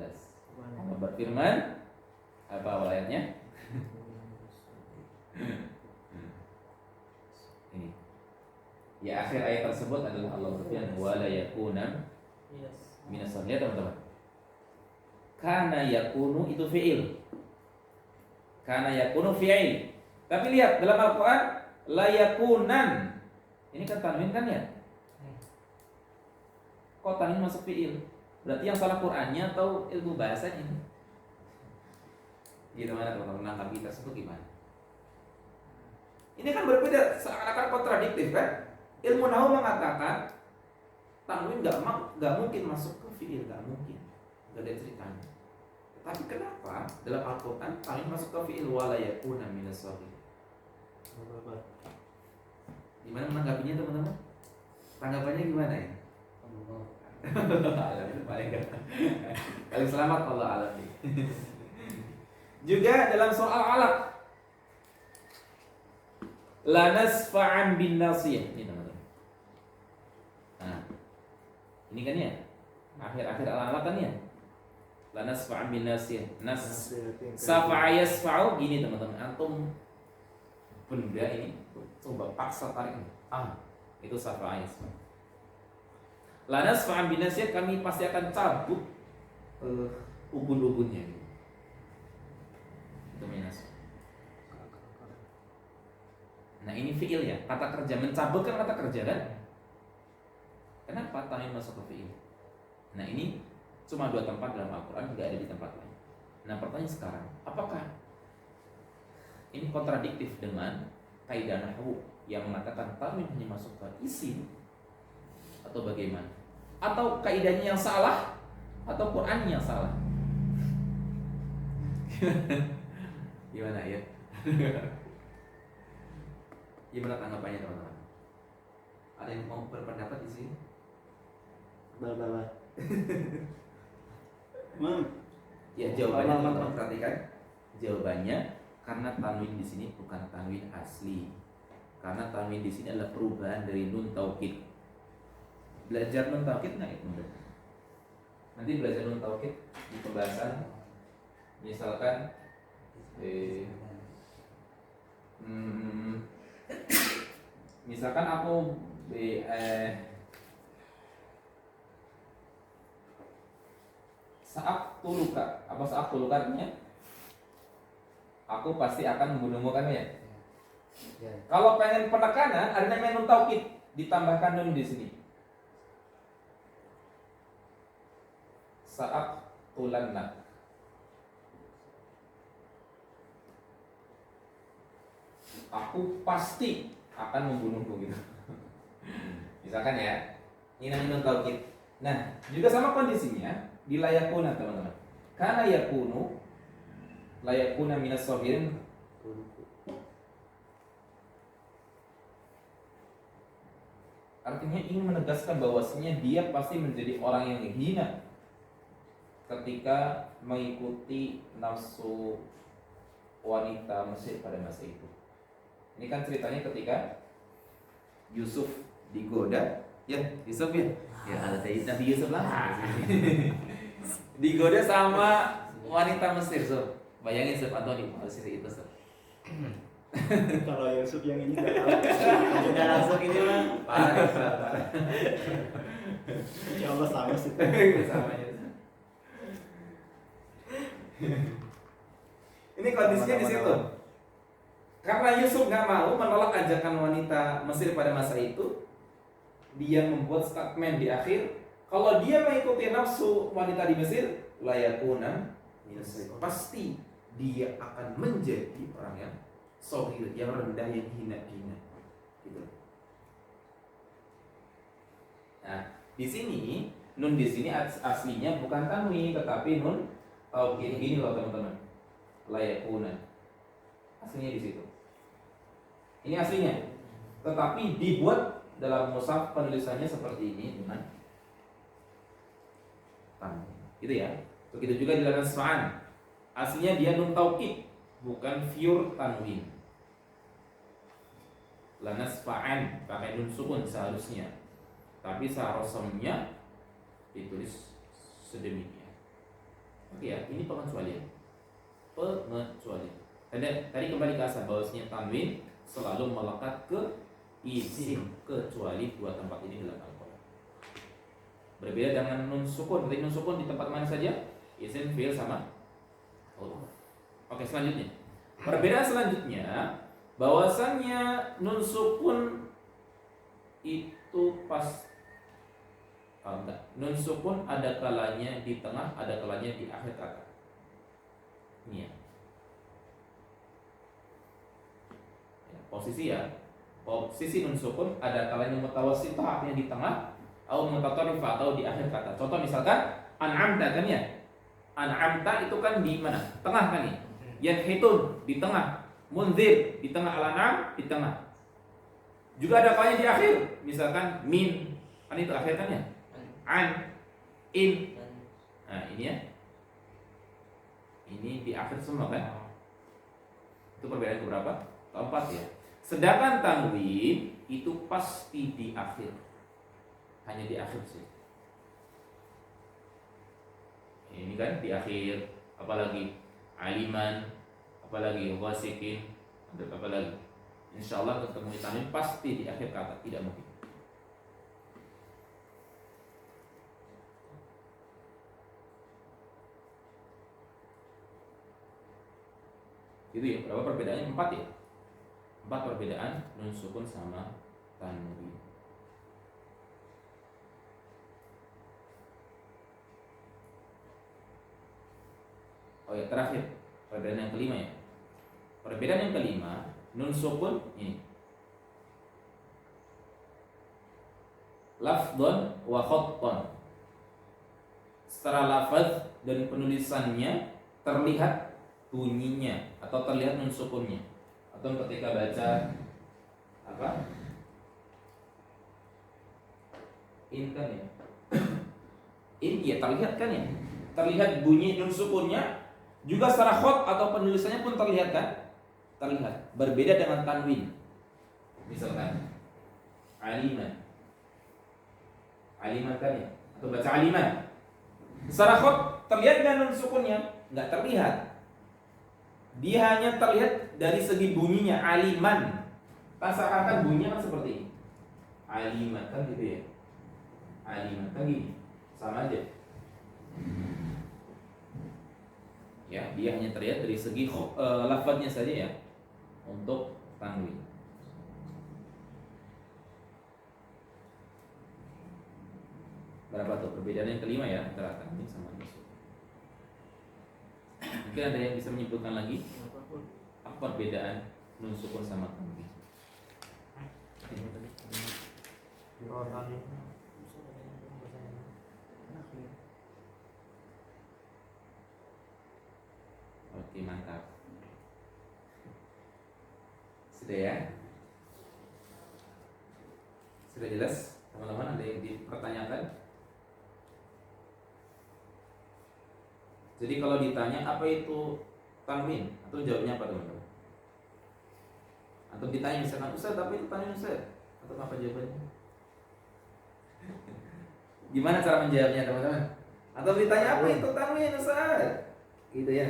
Allah berfirman, apa awal ayatnya? Ini. Ya akhir ayat tersebut adalah Allah berfirman wala yakuna minas lihat teman-teman. Kana yakunu itu fi'il. Kana yakunu fi'il. Tapi lihat dalam Al-Qur'an la yakunan. Ini kan tanwin kan ya? Kok tanwin masuk fi'il? Berarti yang salah Qur'annya atau ilmu bahasanya? Gimana teman-teman menangkap kita tersebut gimana? Ini kan berbeda, seakan-akan kontradiktif kan? Ilmu nahwu mengatakan tanwin nggak mungkin masuk ke fi'il, nggak mungkin, nggak ada ceritanya. Tapi kenapa dalam Al-Quran tanwin masuk ke fi'il wala yakuna minas sholihin? Gimana menanggapinya teman-teman? Tanggapannya gimana ya? Paling selamat Allah alami. Juga dalam soal Alaq, la nasfa'an bin nasiyah. Ini teman-teman. Nah, ini kan ya akhir-akhir Al-Alaq kan ya. La nasfa'an bin nasiyah. Safa'a yasfa'u gini teman-teman. Antum benda ini coba paksa tarik. Itu safa'a yasfa'u. La nasfa'an bin nasiyah, kami pasti akan cabut ubun-ubunnya. Itu minas. Nah ini fi'il ya, kata kerja, mencabut kan kata kerja kan? Kenapa tanwin masuk ke fi'il? Nah ini cuma dua tempat dalam Al-Quran, tidak ada di tempat lain. Nah pertanyaan sekarang, apakah ini kontradiktif dengan kaidah nahwu yang mengatakan tanwin hanya masuk ke isim, atau bagaimana? Atau kaidahnya yang salah, atau Qurannya yang salah? Gimana ya? Gimana tanggapannya teman-teman? Ada yang mau berpendapat di sini? Bal-balan. Ya, jawabannya teman-teman perhatikan. Jawabannya karena tanwin di sini bukan tanwin asli. Karena tanwin di sini adalah perubahan dari nun taukid. Belajar nun taukid nggak itu? Nanti belajar nun taukid di pembahasan. Misalkan misalkan aku saat tuluka, apa saat tulukannya? Aku pasti akan membunuhmu kan ya. Ya. Kalau pengen penekanan, ada namanya nun taukid, ditambahkan nun di sini. Saat tulanna. Aku pasti akan membunuhmu gitu. Misalkan ya, ini namanya nun taukid. Nah, juga sama kondisinya di layakuna teman-teman. Karena yakunu layakuna minas sagirin. Artinya ingin menegaskan bahwasanya dia pasti menjadi orang yang hina ketika mengikuti nafsu wanita Mesir pada masa itu. Ini kan ceritanya ketika Yusuf digoda, ya Yusuf ya, ada Nabi Yusuf lah, digoda sama wanita Mesir, so bayangin Sob Antoni harus itu Sob. Kalau Yusuf yang ini udah langsung ini mah Parah. insya Allah sama sih. Sama aja. Ini kondisinya di situ. Karena Yusuf nggak mau menolak ajakan wanita Mesir pada masa itu, dia membuat statement di akhir, kalau dia mengikuti nafsu wanita di Mesir, layakuna pasti dia akan menjadi orang yang sohir, yang rendah, yang hina-hina, gitu. Nah, di sini nun di sini aslinya bukan tanwin tetapi nun taukid. Gini loh teman-teman, layakuna aslinya di situ. Ini aslinya, tetapi dibuat dalam mushaf penulisannya seperti ini dengan tanwin, gitu ya. Begitu juga di dalam Nasfa'an, aslinya dia nun taukid, bukan pure tanwin. Lanasfa'an pakai nun sukun seharusnya, tapi seharusnya ditulis sedemikian. Oke ya, ini pengecualian. Tadi kembali ke asal bahwasanya tanwin selalu melekat ke isim kecuali dua tempat ini dalam Al-Quran. Berbeda dengan nun sukun. Nun sukun di tempat mana saja? Isim, fi'il sama huruf. Oke, selanjutnya. Perbedaan selanjutnya bahwasannya nun sukun itu nun sukun ada kalanya di tengah, ada kalanya di akhir kata. Ini ya. Posisi nun sukun ada kalanya mutawassithah, artinya di tengah, atau mutatarrifah atau di akhir kata. Contoh misalkan an'amta kan ya. An'amta itu kan di mana? Tengah kan ya. Yanhitun di tengah, munzir di tengah, al-an'am di tengah. Juga ada kalanya di akhir, misalkan min, kan itu akhir kan ya. An, in. Nah, ini ya. Ini di akhir semua kan. Itu perbedaan keberapa? Keempat ya. Sedangkan tanwin itu pasti di akhir. Hanya di akhir sih. Ini kan di akhir, apalagi aliman, apalagi wasikin, apalagi. Insyaallah ketemu tanwin pasti di akhir kata, tidak mungkin. Itu ya, berapa perbedaannya? 4 ya. 4 perbedaan nun sukun sama tanwin. Oh ya, terakhir perbedaan yang kelima ya. Perbedaan yang kelima, nun sukun ini lafdhon wa khatton. Secara lafaz dan penulisannya terlihat bunyinya atau terlihat nun sukunnya. Atau ketika baca apa? In kan ya. In ya terlihat kan ya. terlihat bunyi nun sukunnya, juga secara khot atau penulisannya pun terlihat kan? Terlihat. Berbeda dengan tanwin. Misalkan aliman. Aliman kan ya? Atau baca aliman. Secara khot terlihat nggak nun sukunnya? Nggak terlihat. Dia hanya terlihat dari segi bunyinya, aliman. Kan seakan-akan bunyinya kan seperti ini. Aliman kan gitu ya. Aliman kan gini. Sama aja. Ya, dia hanya terlihat dari segi lafadznya saja ya. Untuk tanwin. Berapa tuh perbedaan yang kelima ya antara tanwin sama nusuk. Mungkin ada yang bisa menyebutkan lagi apa perbedaan nun sukun sama tanwin? Oke, mantap. Sudah ya? Sudah jelas? Teman-teman ada yang dipertanyakan? Jadi kalau ditanya apa itu tanwin, atau jawabnya apa teman-teman? Atau ditanya misalkan Ustaz, tapi itu tanwin Ustaz, atau apa jawabannya? Gimana cara menjawabnya teman-teman? Atau ditanya apa itu tanwin Ustaz? Gitu ya?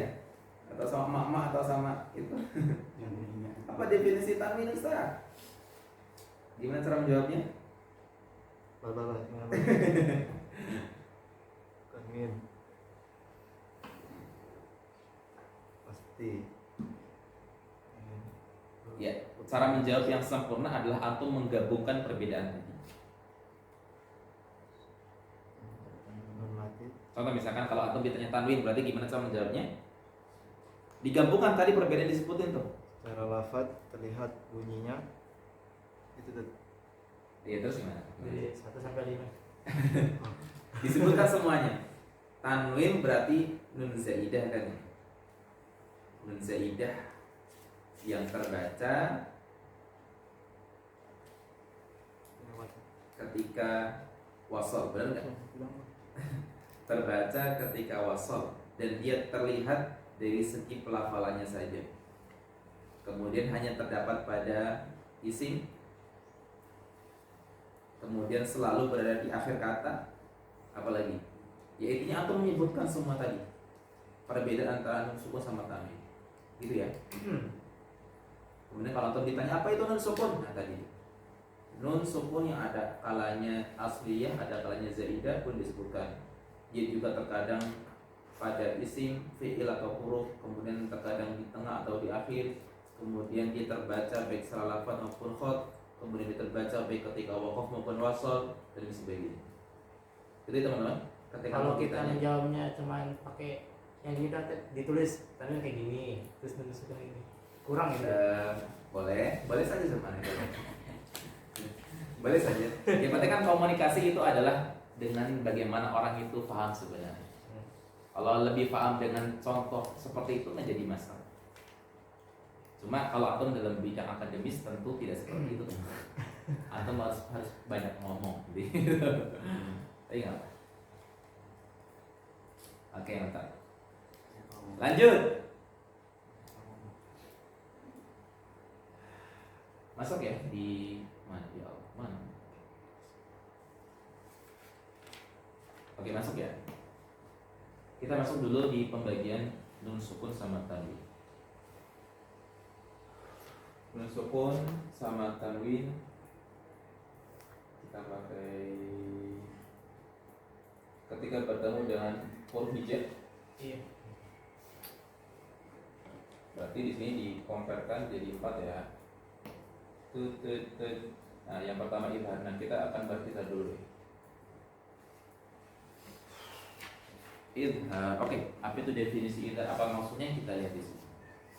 Atau sama mak-mak atau sama itu? Apa definisi tanwin Ustaz? Gimana cara menjawabnya? Tanwin. Pasti. Ya, cara menjawab yang sempurna adalah antum menggabungkan perbedaan tadi. Contoh misalkan kalau antum ditanya tanwin, berarti gimana cara menjawabnya? Digabungkan tadi perbedaan disebutin tuh. Secara lafaz terlihat bunyinya itu tuh. Iya, terus gimana? Dari 1 sampai 5. Disebutkan semuanya. Tanwin berarti nun zaidah kan? Nun zaidah yang terbaca ketika wasol, benar nggak? Terbaca ketika wasol dan dia terlihat dari segi pelafalannya saja. Kemudian hanya terdapat pada isim. Kemudian selalu berada di akhir kata. Apalagi? Ya intinya antum menyebutkan semua tadi. Perbedaan antara nun sukun sama tanwin. Gitu ya. Kemudian kalau antum ditanya apa itu nun sukun? Nah tadi. Nun sukun yang ada kalanya asliyah, ada kalanya zaidah pun disebutkan. Dia juga terkadang pada isim, fi'il atau huruf, kemudian terkadang di tengah atau di akhir, kemudian dia terbaca baik secara lafaz maupun khot, kemudian dia terbaca baik ketika waqaf maupun wasol dan sebagainya. Jadi teman-teman, ketika Kalau kita menjawabnya cuman pakai yang kita ditulis tadi kayak gini, terus nulis kayak gini, kurang gitu. boleh saja sebenarnya. Boleh saja. Yang penting kan komunikasi itu adalah dengan bagaimana orang itu paham sebenarnya. Kalau lebih paham dengan contoh seperti itu menjadi masalah. Cuma kalau antum dalam bidang akademis tentu tidak seperti itu. Antum harus banyak ngomong. Tapi nggak apa. Oke, mantap. Lanjut. Masuk ya di mana? Ya Allah, mana? Oke, masuk ya. Kita masuk dulu di pembagian nun sukun sama tanwin. Nun sukun sama tanwin kita pakai ketika bertemu dengan huruf hija. Iya. Berarti di sini dikomparkan jadi 4 ya. Nah, yang pertama idhar. Nah, kita akan bahas idhar dulu. Idhar. Oke, apa itu definisi idhar? Apa maksudnya? Kita lihat di sini.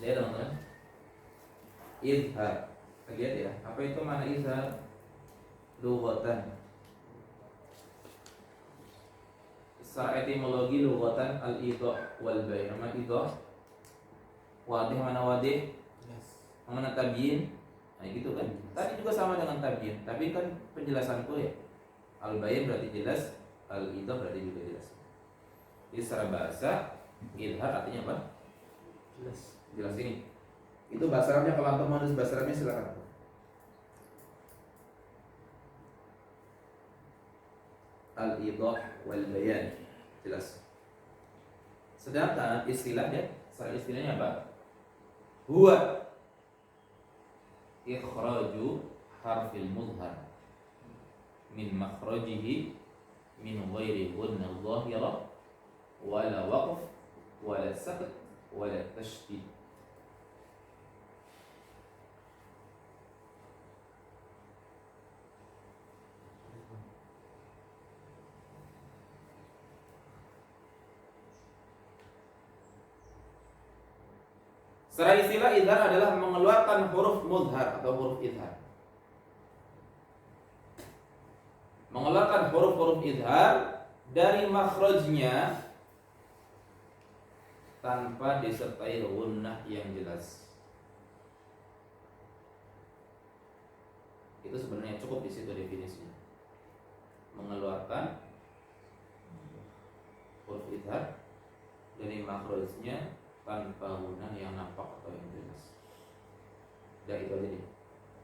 Lihat teman-teman. Idhar. Lihat ya. Apa itu mana idhar? Lughatan. Secara etimologi lughatan al-idhah wal bayan. Nama idhah wadih, mana wadih? Mana tabyin? Nah gitu kan. Tadi juga sama dengan tabyin. Tapi kan penjelasanku ya. Al-bayan berarti jelas, al-idhah berarti juga jelas. Jadi secara bahasa idhar artinya apa? Jelas ini. Itu bahasa Arabnya, kalau antum menulis bahasa Arabnya silakan. Al-idah wal bayan. Jelas. Sedangkan istilahnya, istilahnya apa? Huwa ikhraju harfil mudhar min makhrajihi min ghairi ghunna dhahira wala waqf wala sakt wala tashdid. Secara istilah idhar adalah mengeluarkan huruf mudhar atau huruf idhar. Mengeluarkan huruf-huruf idhar dari makhrajnya tanpa disertai gunnah yang jelas. Itu sebenarnya cukup di situ definisinya. Mengeluarkan huruf idhar dari makhrajnya tanpa gunnah yang nampak atau yang jelas. Dan itu aja nih.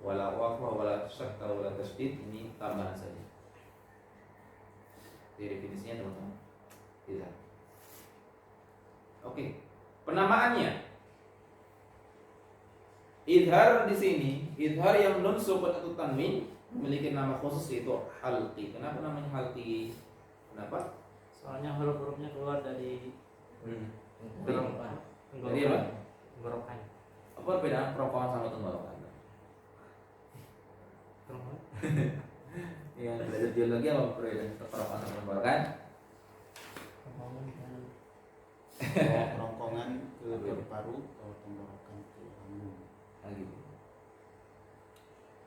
Wala waqfa wala syakka wala tasydid, ini tambahan saja. Di definisinya teman-teman. Tidak. Oke. Penamaannya. Idhar di sini, idhar yang nun sukun atau tanwin memiliki nama khusus yaitu halqi. Kenapa namanya halqi? Kenapa? Soalnya huruf-hurufnya keluar dari Dari apa? tenggorokan. Apa perbedaan kerongkongan sama tenggorokan? Ya, belajar biologi apa perbedaan kerongkongan sama tenggorokan? Kerongkongan ke paru-paru, kalau tenggorokan ke lambung. Ah gitu.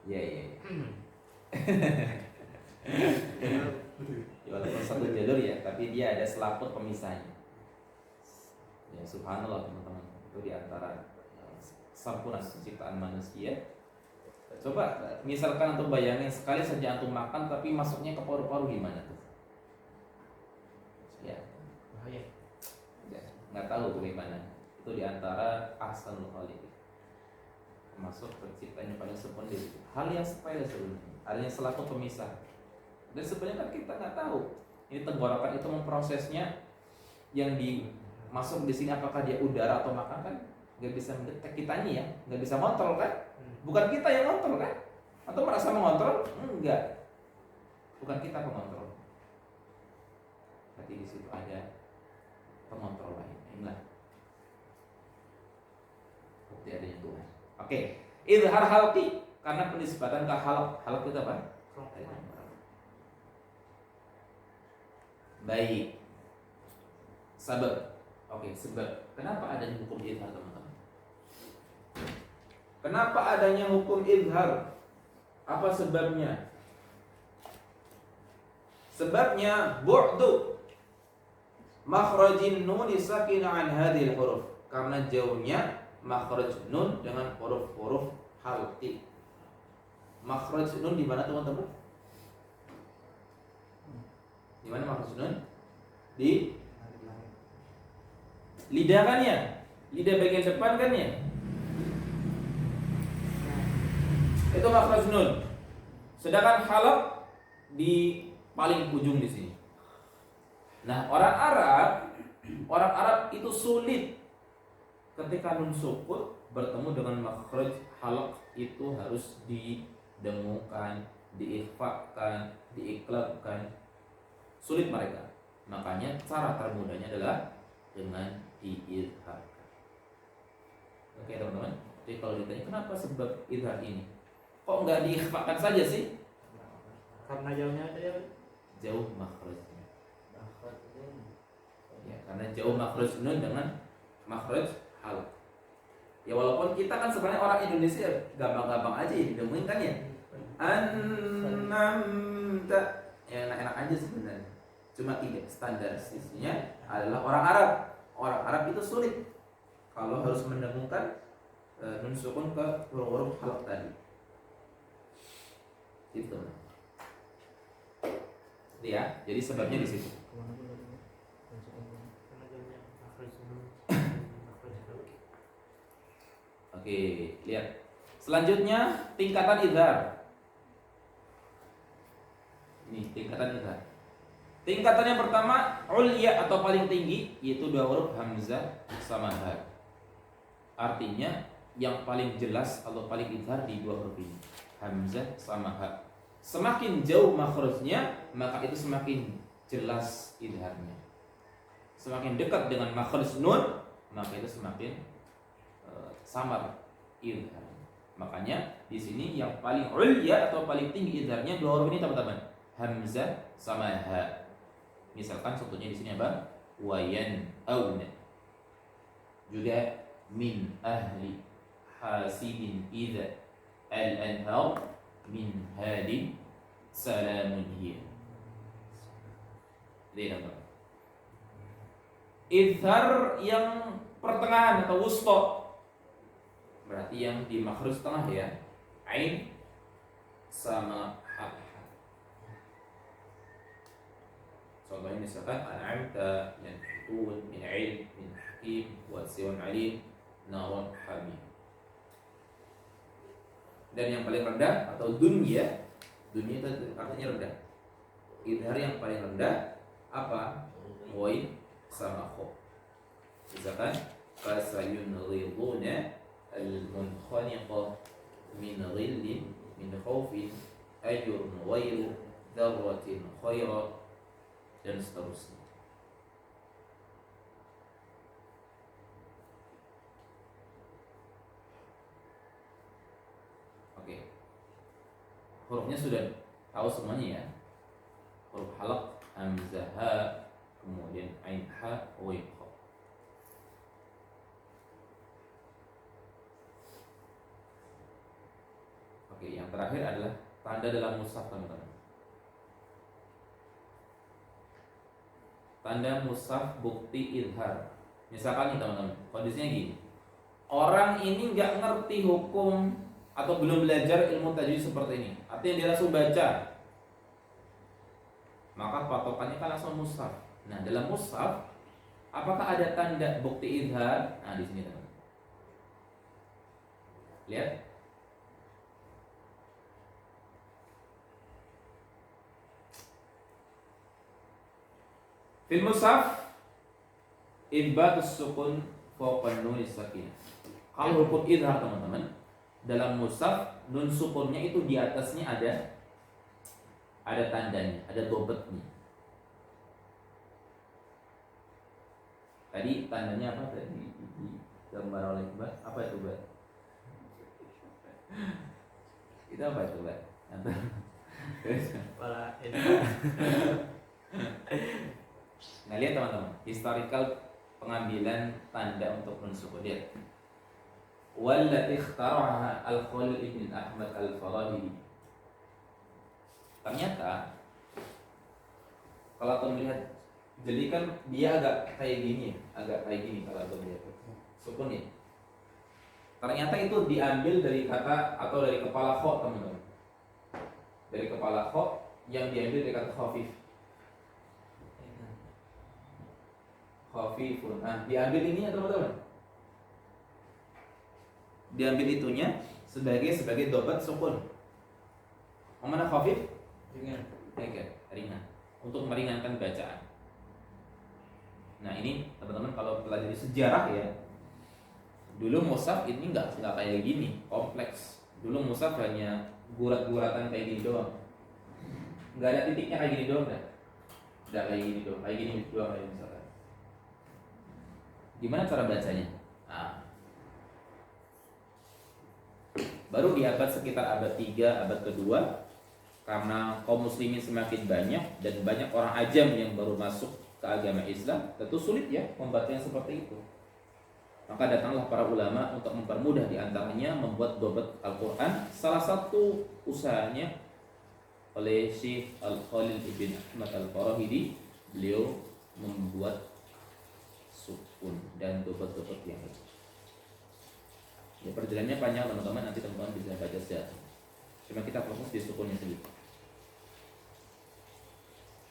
Iya. Ya, walaupun satu jalur ya, tapi dia ada selaput pemisahnya. Ya subhanallah teman-teman, itu diantara sempurna ciptaan manusia. Coba misalkan antum bayangin sekali saja antum makan tapi masuknya ke paru-paru, gimana tuh? Ya, Bahaya. ya nggak tahu bagaimana. Itu diantara ahsanul khaliq, masuk terciptanya paling sempurna itu. Hal yang sepele sebenarnya, hal yang selaput pemisah. Dan sebenarnya kan kita nggak tahu ini tenggorokan itu memprosesnya yang di masuk di sini apakah dia udara atau makan, kan nggak bisa mendetek kitanya ya, nggak bisa ngontrol kan, bukan kita yang ngontrol kan, atau merasa mengontrol, enggak, bukan kita pengontrol, tapi di situ ada pengontrol lain. Inilah bukti adanya Tuhan. Oke, idhar halqi karena penisbatan ke halq itu apa? Baik, sabar. Oke, sebab kenapa adanya hukum idhar teman-teman? Kenapa adanya hukum idhar? Apa sebabnya? Sebabnya bu'du makhrajin nun sakinah an hadhil huruf. Karena jauhnya makhraj nun dengan huruf-huruf halqi. Makhraj nun di mana teman-teman? Di mana makhraj nun? Di lidah kan ya, lidah bagian depan kan ya, itu makhraj nun. Sedangkan halaq di paling ujung di sini. Nah, orang Arab itu sulit ketika nun sukun bertemu dengan makhraj halaq, itu harus didengungkan, diikhfakan, diiklabkan. Sulit mereka. Makanya cara termudahnya adalah dengan diidharkan. Oke teman-teman. Jadi kalau ditanya kenapa sebab idhar ini, kok nggak diikhfakan saja sih? Karena jauhnya ada ya. Jauh makhrajnya. Ya, karena jauh makhraj nun dengan makhraj halaq. Ya walaupun kita kan sebenarnya orang Indonesia gampang-gampang aja ya didengungin kan ya. Annamta, ya enak-enak aja sebenarnya. Cuma tidak standarisasinya adalah orang Arab. Orang Arab itu sulit kalau harus mendengungkan nun sukun ke huruf-huruf halaq tadi. Itu. Ya, jadi sebabnya di situ. Selanjutnya tingkatan idhar. Ini tingkatan idhar. Tingkatan yang pertama ulya atau paling tinggi, yaitu dua huruf hamzah sama ha. Artinya yang paling jelas atau paling idhar di dua huruf ini, hamzah sama ha. Semakin jauh makhrajnya, maka itu semakin jelas idharnya. Semakin dekat dengan makhraj nun, maka itu semakin samar idharnya. Makanya di sini yang paling ulya atau paling tinggi idharnya dua huruf ini teman-teman, hamzah sama ha. Misalkan contohnya di sini apa? Wayan auna. Juga min ahli hasidin idza al-anhar min hadin salamun hiya. Lihat teman. Idhar yang pertengahan atau wusta, berarti yang di makhraj tengah ya. Ain sama ha. Contohnya misalkan an'amta, yanhitun, min ilm, min hakim, wasi'un alim, narun hamim. Dan yang paling rendah atau dunya itu artinya rendah. Idhar yang paling rendah apa? Wain sama kho. Misalkan fasayunghiduna al-munkhaniqah min ghillin min khawfin ajrun ghairu dzarratin khaira, dan seterusnya. Oke. Hurufnya sudah tahu semuanya ya. Huruf halaq, hamzah, ha, kemudian ain, ha, wain, kha. Oke, yang terakhir adalah tanda dalam mushaf, teman-teman. Tanda mushaf bukti idhar. Misalkan nih teman-teman, kondisinya gini. Orang ini nggak ngerti hukum atau belum belajar ilmu tajwid seperti ini. Artinya dia langsung baca. Maka patokannya kan langsung mushaf. Nah, dalam mushaf apakah ada tanda bukti idhar? Nah, di sini teman-teman. Lihat. Fil mushaf idbatus sukun fawqa nun sakinah. Kalau hukum idhar teman-teman, dalam mushaf nun sukunnya itu di atasnya ada tandanya, ada dobetnya. Tadi tandanya apa tadi? Gambar oleh Mbak. Apa itu, Mbak? Itu apa itu, Mbak? Nah, lihat teman-teman, historical pengambilan tanda untuk nun sukun. Lihat. Wallati ikhtaraha Al-Khalil ibn Ahmad Al-Farahidi. Ternyata kalau kamu lihat, jadi kan dia agak kayak gini kalau kamu lihat sukun ya. Ternyata itu diambil dari kata atau dari kepala kho, teman-teman. Dari kepala kho yang diambil dari kata khafif. Khafifun. Nah, diambil ini ya teman-teman. Diambil itunya sebagai dobat sukun. Mana khafif? Ringan. Ringan. Untuk meringankan bacaan. Nah, ini teman-teman kalau pelajari sejarah ya. Dulu mushaf ini nggak kayak gini, kompleks. Dulu mushaf hanya gurat-guratan kayak gini doang. Nggak ada titiknya kayak gini doang, nggak kayak gini doang, kayak gini doang kayak misalkan. Gimana cara bacanya? Nah, baru di abad sekitar abad 3, abad kedua, karena kaum muslimin semakin banyak dan banyak orang ajam yang baru masuk ke agama Islam, tentu sulit ya membacanya seperti itu. Maka datanglah para ulama untuk mempermudah, diantaranya membuat dobat Al-Quran. Salah satu usahanya oleh Syekh Al-Khalil ibn Ahmad Al-Farahidi, beliau membuat sukun dan dobat-dobat yang lain. Ya, perjalanannya panjang teman-teman, nanti teman-teman bisa baca sejarah. Cuma kita fokus di sukunnya sendiri.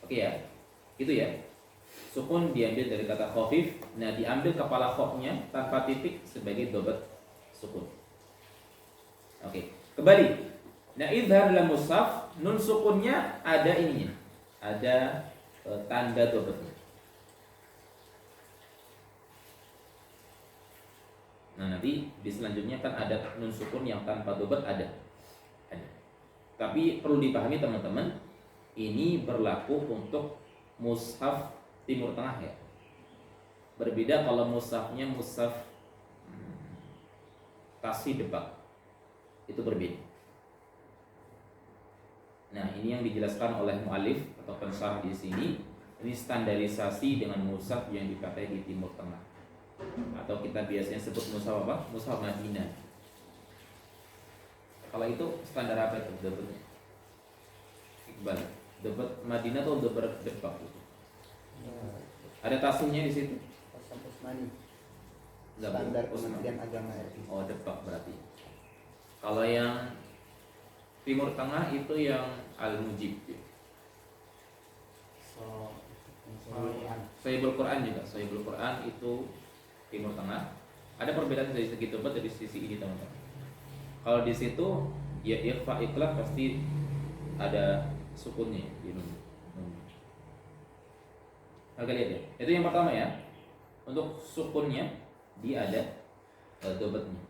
Oke ya, itu ya. Sukun diambil dari kata khafif. Nah, diambil kepala khofnya tanpa titik sebagai dobat sukun. Oke, kembali. Nah, idhar dalam mushaf nun sukunnya ada ininya. Ada tanda dobetnya. Nah, nanti di selanjutnya kan ada nun sukun yang tanpa dobet ada. Ada. Tapi perlu dipahami teman-teman, ini berlaku untuk mushaf Timur Tengah ya. Berbeda kalau mushafnya mushaf Tasih Depak. Itu berbeda. Nah, ini yang dijelaskan oleh mu'alif atau pensyarah di sini. Ini standarisasi dengan mushaf yang dipakai di Timur Tengah. Atau kita biasanya sebut mushaf apa? Mushaf Madinah. Kalau itu standar apa itu dobetnya? Iqbal. Dobet Madinah atau dobet Depak itu? Ada tasihnya di situ. Hasan Usmani. Enggak, Standar Usman. Kementerian Agama RI. Oh, Depak berarti. Kalau yang Timur Tengah itu yang Al-Mujib. Sahihul Quran juga. Sahihul Quran itu Timur Tengah. Ada perbedaan dari segi dobat dari sisi ini teman-teman. Kalau di situ ya ikhfa ikhlas pasti ada sukunnya di nun. Oke, lihat ya. Itu yang pertama ya. Untuk sukunnya dia ada dobatnya.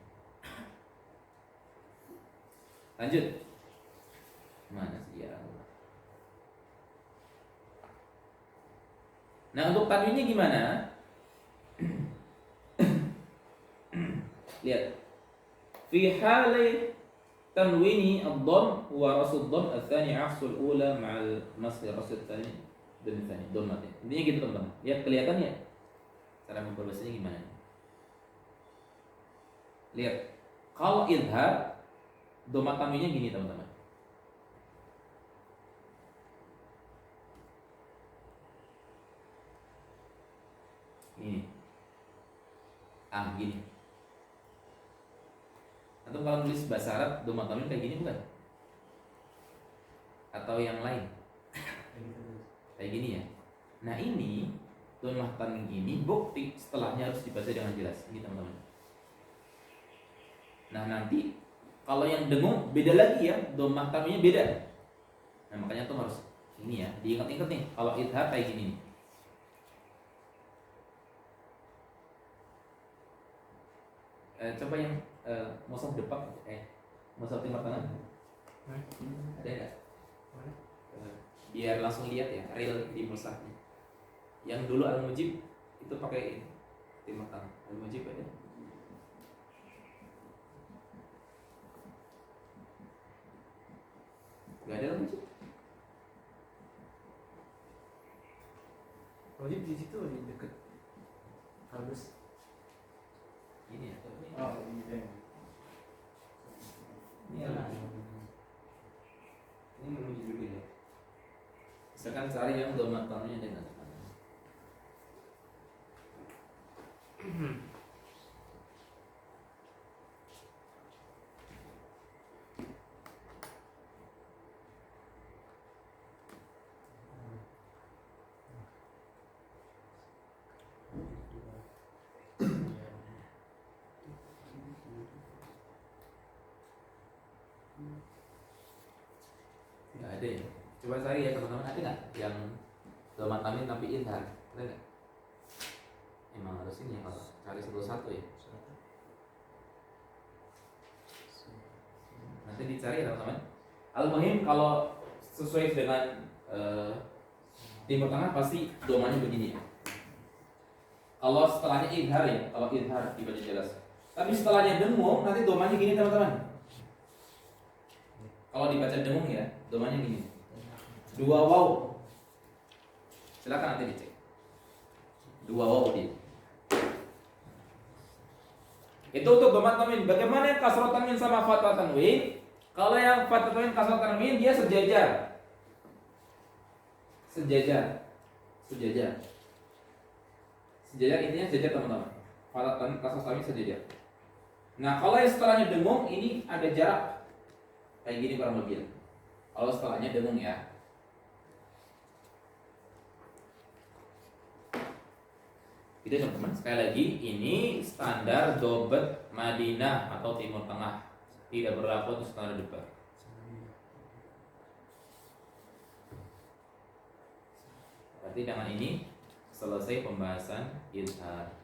Lanjut. Mana sih ya? Nah, untuk tanwinnya gimana? Lihat. Fi hali tanwini ad-dhamm wa rasul dhamm ats-tsani 'aksul ula ma'al masri rasul tsani dan tsani dhammatnya. Intinya gitu teman-teman. Lihat kelihatan ya? Cara memperbahasanya gimana? Lihat. Kalau idhar dhamma tanwinnya gini teman-teman. Ini. Gini. Atau kalau nulis bahasa Arab dhamma tanwin kayak gini bukan? Atau yang lain? Kayak gini ya. Nah, ini dhamma tanwin ini bukti setelahnya harus dibaca dengan jelas. Ini teman-teman. Nah, nanti kalau yang dengung beda lagi ya, dhamma tanwinnya beda. Nah, makanya tuh harus ini ya, diingat-ingat nih. Kalau idhar kayak gini nih. Coba yang mushaf Depak, mushaf Timur Tengah. Ada nggak? Biar langsung lihat ya, real di mushafnya. Yang dulu Al-Mujib itu pakai Timur Tengah. Al-Mujib ada? Gak ada Al-Mujib. Wajib di situ di dekat harus Ini ya. Oh, iya. Ini Ini Al-Mujib juga ya. Misalkan cari yang dhamma tanwinnya dengan nggak ada ya. Coba cari ya teman-teman, ada nggak yang dhamma tanwin tapi idhar? Ada nggak? Emang harus ini ya, kalau cari satu-satu ya. Nanti dicari ya teman-teman. Al-muhim kalau sesuai dengan Timur Tengah pasti domanya begini ya. Kalau setelahnya idhar ya, kalau idhar dibaca jelas. Tapi setelahnya dengung nanti domanya gini teman-teman. Kalau dibaca dengung ya, domanya gini. Dua waw. Silakan nanti dicek. Dua waw dia. Itu untuk dhamma tanwin. Bagaimana yang kasrah tanwin sama fathah tanwin? Kalau yang fathah tanwin kasrah tanwin dia sejajar. Sejajar. Sejajar intinya sejajar teman-teman. Fathah tanwin kasrah tanwin sejajar. Nah, kalau yang setelahnya dengung ini ada jarak. Kayak gini kurang lebih. Kalau setelahnya dengung ya. Gitu teman-teman. Sekali lagi ini standar dobet Madinah atau Timur Tengah. tidak berlaku untuk tanda depan. Berarti dengan ini selesai pembahasan izhar.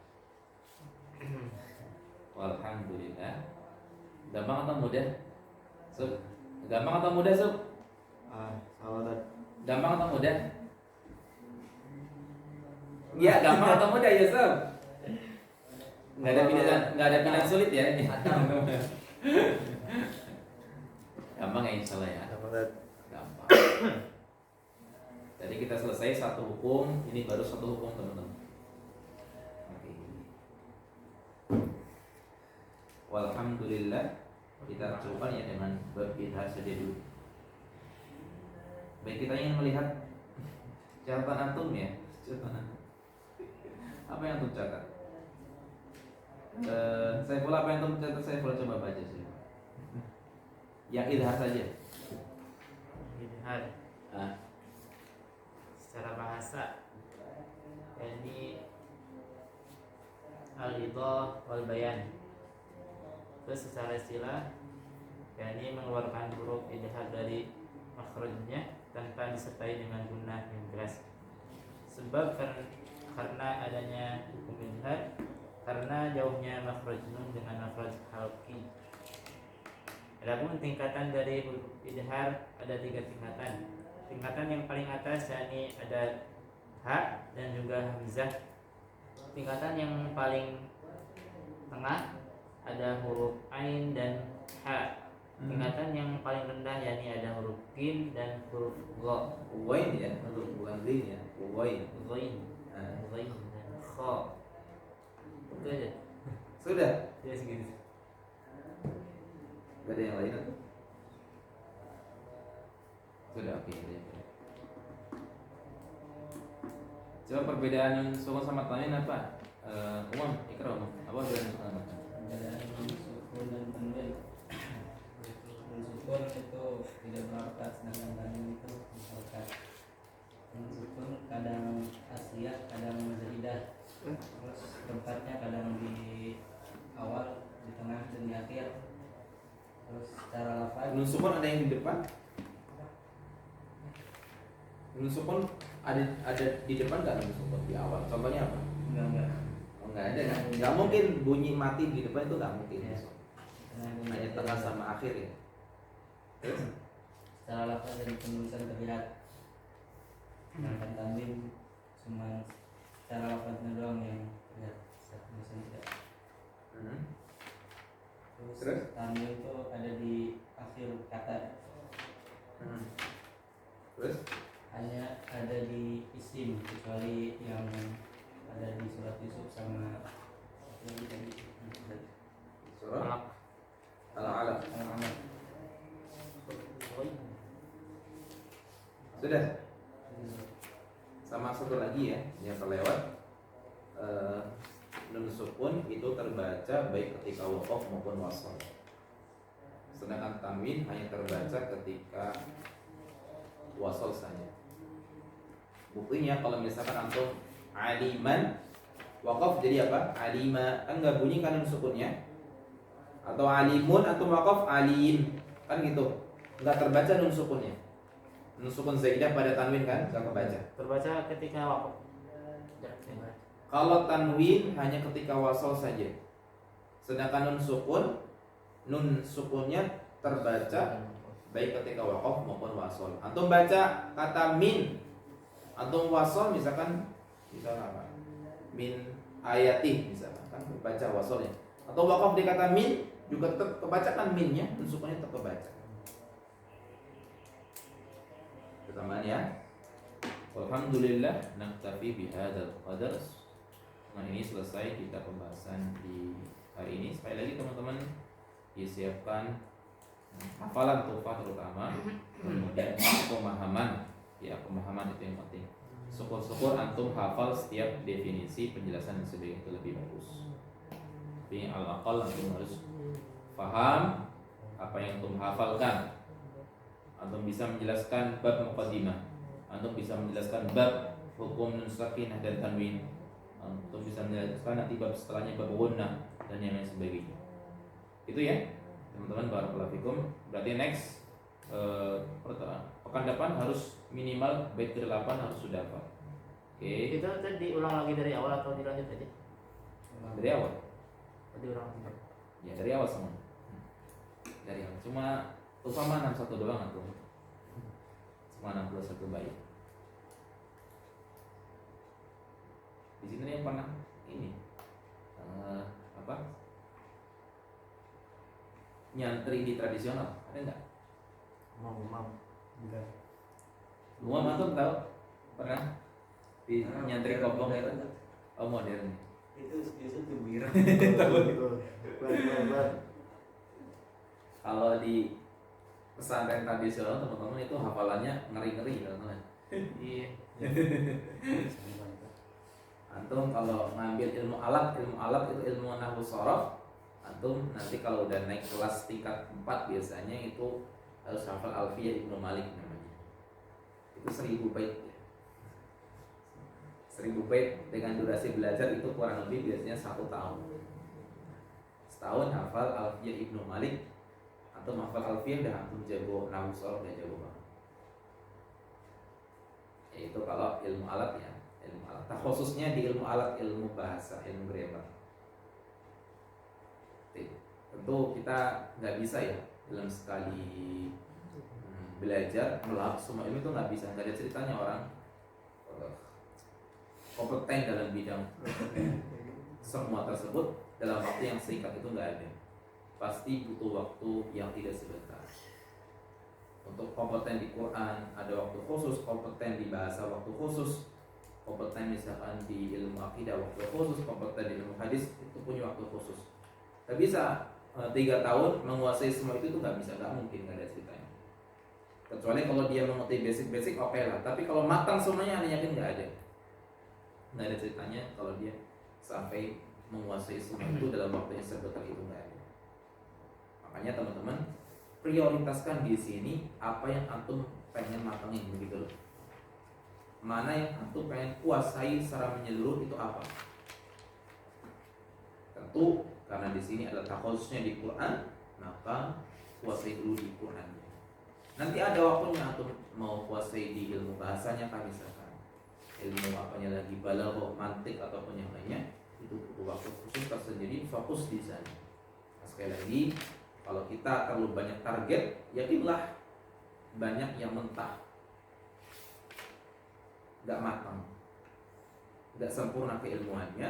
Walhamdulillah. Gampang atau mudah? Sob? Gampang atau mudah, Sob? Salah. Gampang atau mudah? Ya, gampang atau mudah ya, Sob? Nggak ada pilihan sulit ya ini. Gampang ya insya Allah ya. Gampang. Jadi kita selesai satu hukum, ini baru satu hukum teman-teman. Oke. Walhamdulillah, kita coba ya dengan berbeda saja dulu. Baik, kita ingin melihat catatan antum ya. Catatan antum. Apa yang antum catat? Saya pula apa yang antum catat, saya pula coba baca sih. Yang idhar saja. Idhar Ah. secara bahasa ini al-idhah wal bayan. Terus secara istilah ini mengeluarkan huruf idhar dari makhrajnya tanpa disertai dengan gunnah yang keras. Sebab karena adanya hukum idhar, karena jauhnya makhraj nun dengan makhraj halqi. Adapun tingkatan dari huruf idhar ada 3 tingkatan. Tingkatan yang paling atas yakni ada ha dan juga hamzah. Tingkatan yang paling tengah ada huruf ain dan ha. Tingkatan yang paling rendah yakni ada huruf qin dan huruf gha. Wain ya, untuk bukan zin ya. Wain. Ghain, ghain dan kha. Itu aja. Sudah. Ya segitu. Gak ada yang lain atau? Sudah, oke. Coba perbedaan nun sukun sama tanwin apa? Umam, Ikra Umam. Apa perbedaan sukun sama tanwin? Perbedaan sukun dan tanwin. Sukun itu tidak berharkat, sedangkan tanwin itu berharkat. Sukun kadang asliyah, kadang zaidah. Terus tempatnya kadang di awal, di tengah dan di akhir. Terus secara lafaz Nun sukun ada yang di depan? Nun sukun ada di depan nggak nun sukun di awal? Contohnya apa? enggak. Oh, nggak ada kan? Nggak mungkin bunyi mati di depan itu nggak mungkin. Ya. Hanya tengah sama akhir ya. Terus? Secara lafaz dari penulisan terlihat. Sedangkan tanwin cuma secara lafaznya doang yang terlihat, secara penulisan tidak. Terus? Tanwin itu ada di akhir kata, Terus? hanya ada di isim, kecuali yang ada di surat Yusuf sama yang tadi Surah Al-Alaq. Al-Amr. Sudah. Sama satu lagi ya, yang terlewat. Nun sukun itu terbaca baik ketika waqaf maupun wasal. Sedangkan tanwin hanya terbaca ketika wasal saja. Buktinya kalau misalkan antum aliman waqaf jadi apa? Alima, kan nggak bunyi kan nun sukunnya. Atau alimun atau waqaf alim, kan gitu. Nggak terbaca nun sukunnya. Nun sukun zaidah pada tanwin kan nggak kebaca. Terbaca ketika waqaf. Kalau tanwin hanya ketika wasal saja. Sedangkan nun sukunnya terbaca baik ketika waqaf maupun wasal. Antum baca kata min, antum wasal misalkan apa? Min ayati misalkan kan baca wasalnya. Atau waqaf di kata min juga tetap kebaca kan minnya, nun sukunnya tetap kebaca. Kesamaan ya. Alhamdulillah naktafi bihadzal qadar. Nah, ini selesai kita pembahasan di hari ini. Sekali lagi teman-teman disiapkan hafalan tufa terutama, kemudian pemahaman. Ya, pemahaman itu yang penting. Syukur-syukur antum hafal setiap definisi, penjelasan dan sebagainya itu lebih bagus. Tapi al-aqal antum harus paham apa yang antum hafalkan. Antum bisa menjelaskan bab muqaddimah. Antum bisa menjelaskan bab hukum nun sakinah dan tanwin. Antum bisa menjelaskan nanti bab setelahnya bab gunnah dan yang lain sebagainya. Itu ya. teman-teman. Barakallahu fikum. Berarti next pekan depan harus minimal bait ke-8 harus sudah hafal. Oke. Itu tadi ulang lagi dari awal atau dilanjut aja? Dari awal. Tadi ulang lagi. Ya dari awal semua. Dari awal. Cuma umpama 61 doang atau cuma 61 bait. Di sini yang pernah ini apa? Nyantri di tradisional ada nggak? Mau enggak. Gua mantul tahu pernah di nyantri kopong modern. oh modern. Itu biasa gembira. Betul. Kalau di pesantren tradisional teman-teman itu hafalannya ngeri-ngeri teman-teman. Iya. Antum kalau ngambil ilmu alat itu ilmu nahwu shorof. Antum nanti kalau udah naik kelas tingkat 4 biasanya itu harus hafal Alfiyah Ibnu Malik namanya. Itu 1000 bait. 1000 bait dengan durasi belajar itu kurang lebih biasanya 1 tahun. Setahun hafal Alfiyah Ibnu Malik. Antum hafal Alfiyah udah antum jago nahwu shorof, udah jago banget. Itu kalau ilmu alat ya, ilmu alat. Nah, khususnya di ilmu alat, ilmu bahasa, ilmu grammar. Tentu kita nggak bisa ya dalam sekali belajar melahap semua ilmu itu nggak bisa. Nggak ada ceritanya orang kompeten dalam bidang semua tersebut dalam waktu yang singkat itu nggak ada. Pasti butuh waktu yang tidak sebentar. Untuk kompeten di Quran ada waktu khusus, kompeten di bahasa waktu khusus, kompeten misalkan di ilmu akidah waktu khusus, kompeten di ilmu hadis itu punya waktu khusus. Gak bisa 3 tahun menguasai semua itu tuh nggak bisa, nggak mungkin, nggak ada ceritanya. Kecuali kalau dia mengerti basic oke lah. Tapi kalau matang semuanya aneh yakin nggak ada ceritanya kalau dia sampai menguasai semua itu dalam waktu yang sebentar itu nggak ada. Makanya teman-teman prioritaskan di sini apa yang antum pengen matangin begitu loh. Mana yang antum pengen kuasai secara menyeluruh itu apa? Tentu karena di sini ada takhususnya di Quran, maka kuasai dulu di Quran. Nanti ada waktunya antum mau kuasai di ilmu bahasanya kan misalkan. Ilmu apanya lagi balaghah, mantik ataupun yang lainnya, itu butuh waktu khusus tersendiri, fokus di sana. Nah, sekali lagi kalau kita terlalu banyak target, yakinlah banyak yang mentah, nggak matang, nggak sempurna keilmuannya,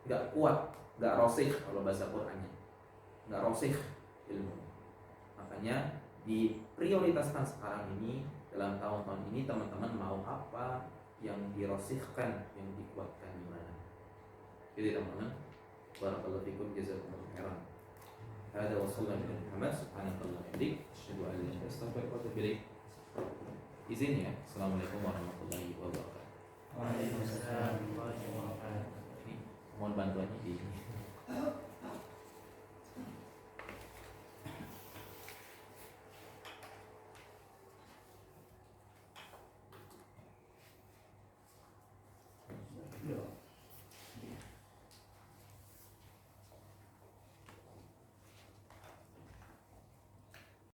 nggak kuat, nggak rosih kalau bahasa Qurannya, nggak rosih ilmu. Makanya diprioritaskan sekarang ini dalam tahun-tahun ini teman-teman mau apa yang dirosihkan, yang dikuatkan di mana. Jadi teman-teman, barakallahu fikum, jazakumullahu khairan. Hada wa sallallahu alaihi Muhammad subhanallahi wa bihamdihi asyhadu an la ilaha illa anta astaghfiruka wa atubu ilaik. Izin ya. Assalamualaikum warahmatullahi wabarakatuh. Waalaikumsalam warahmatullahi wabarakatuh. Mohon bantuannya di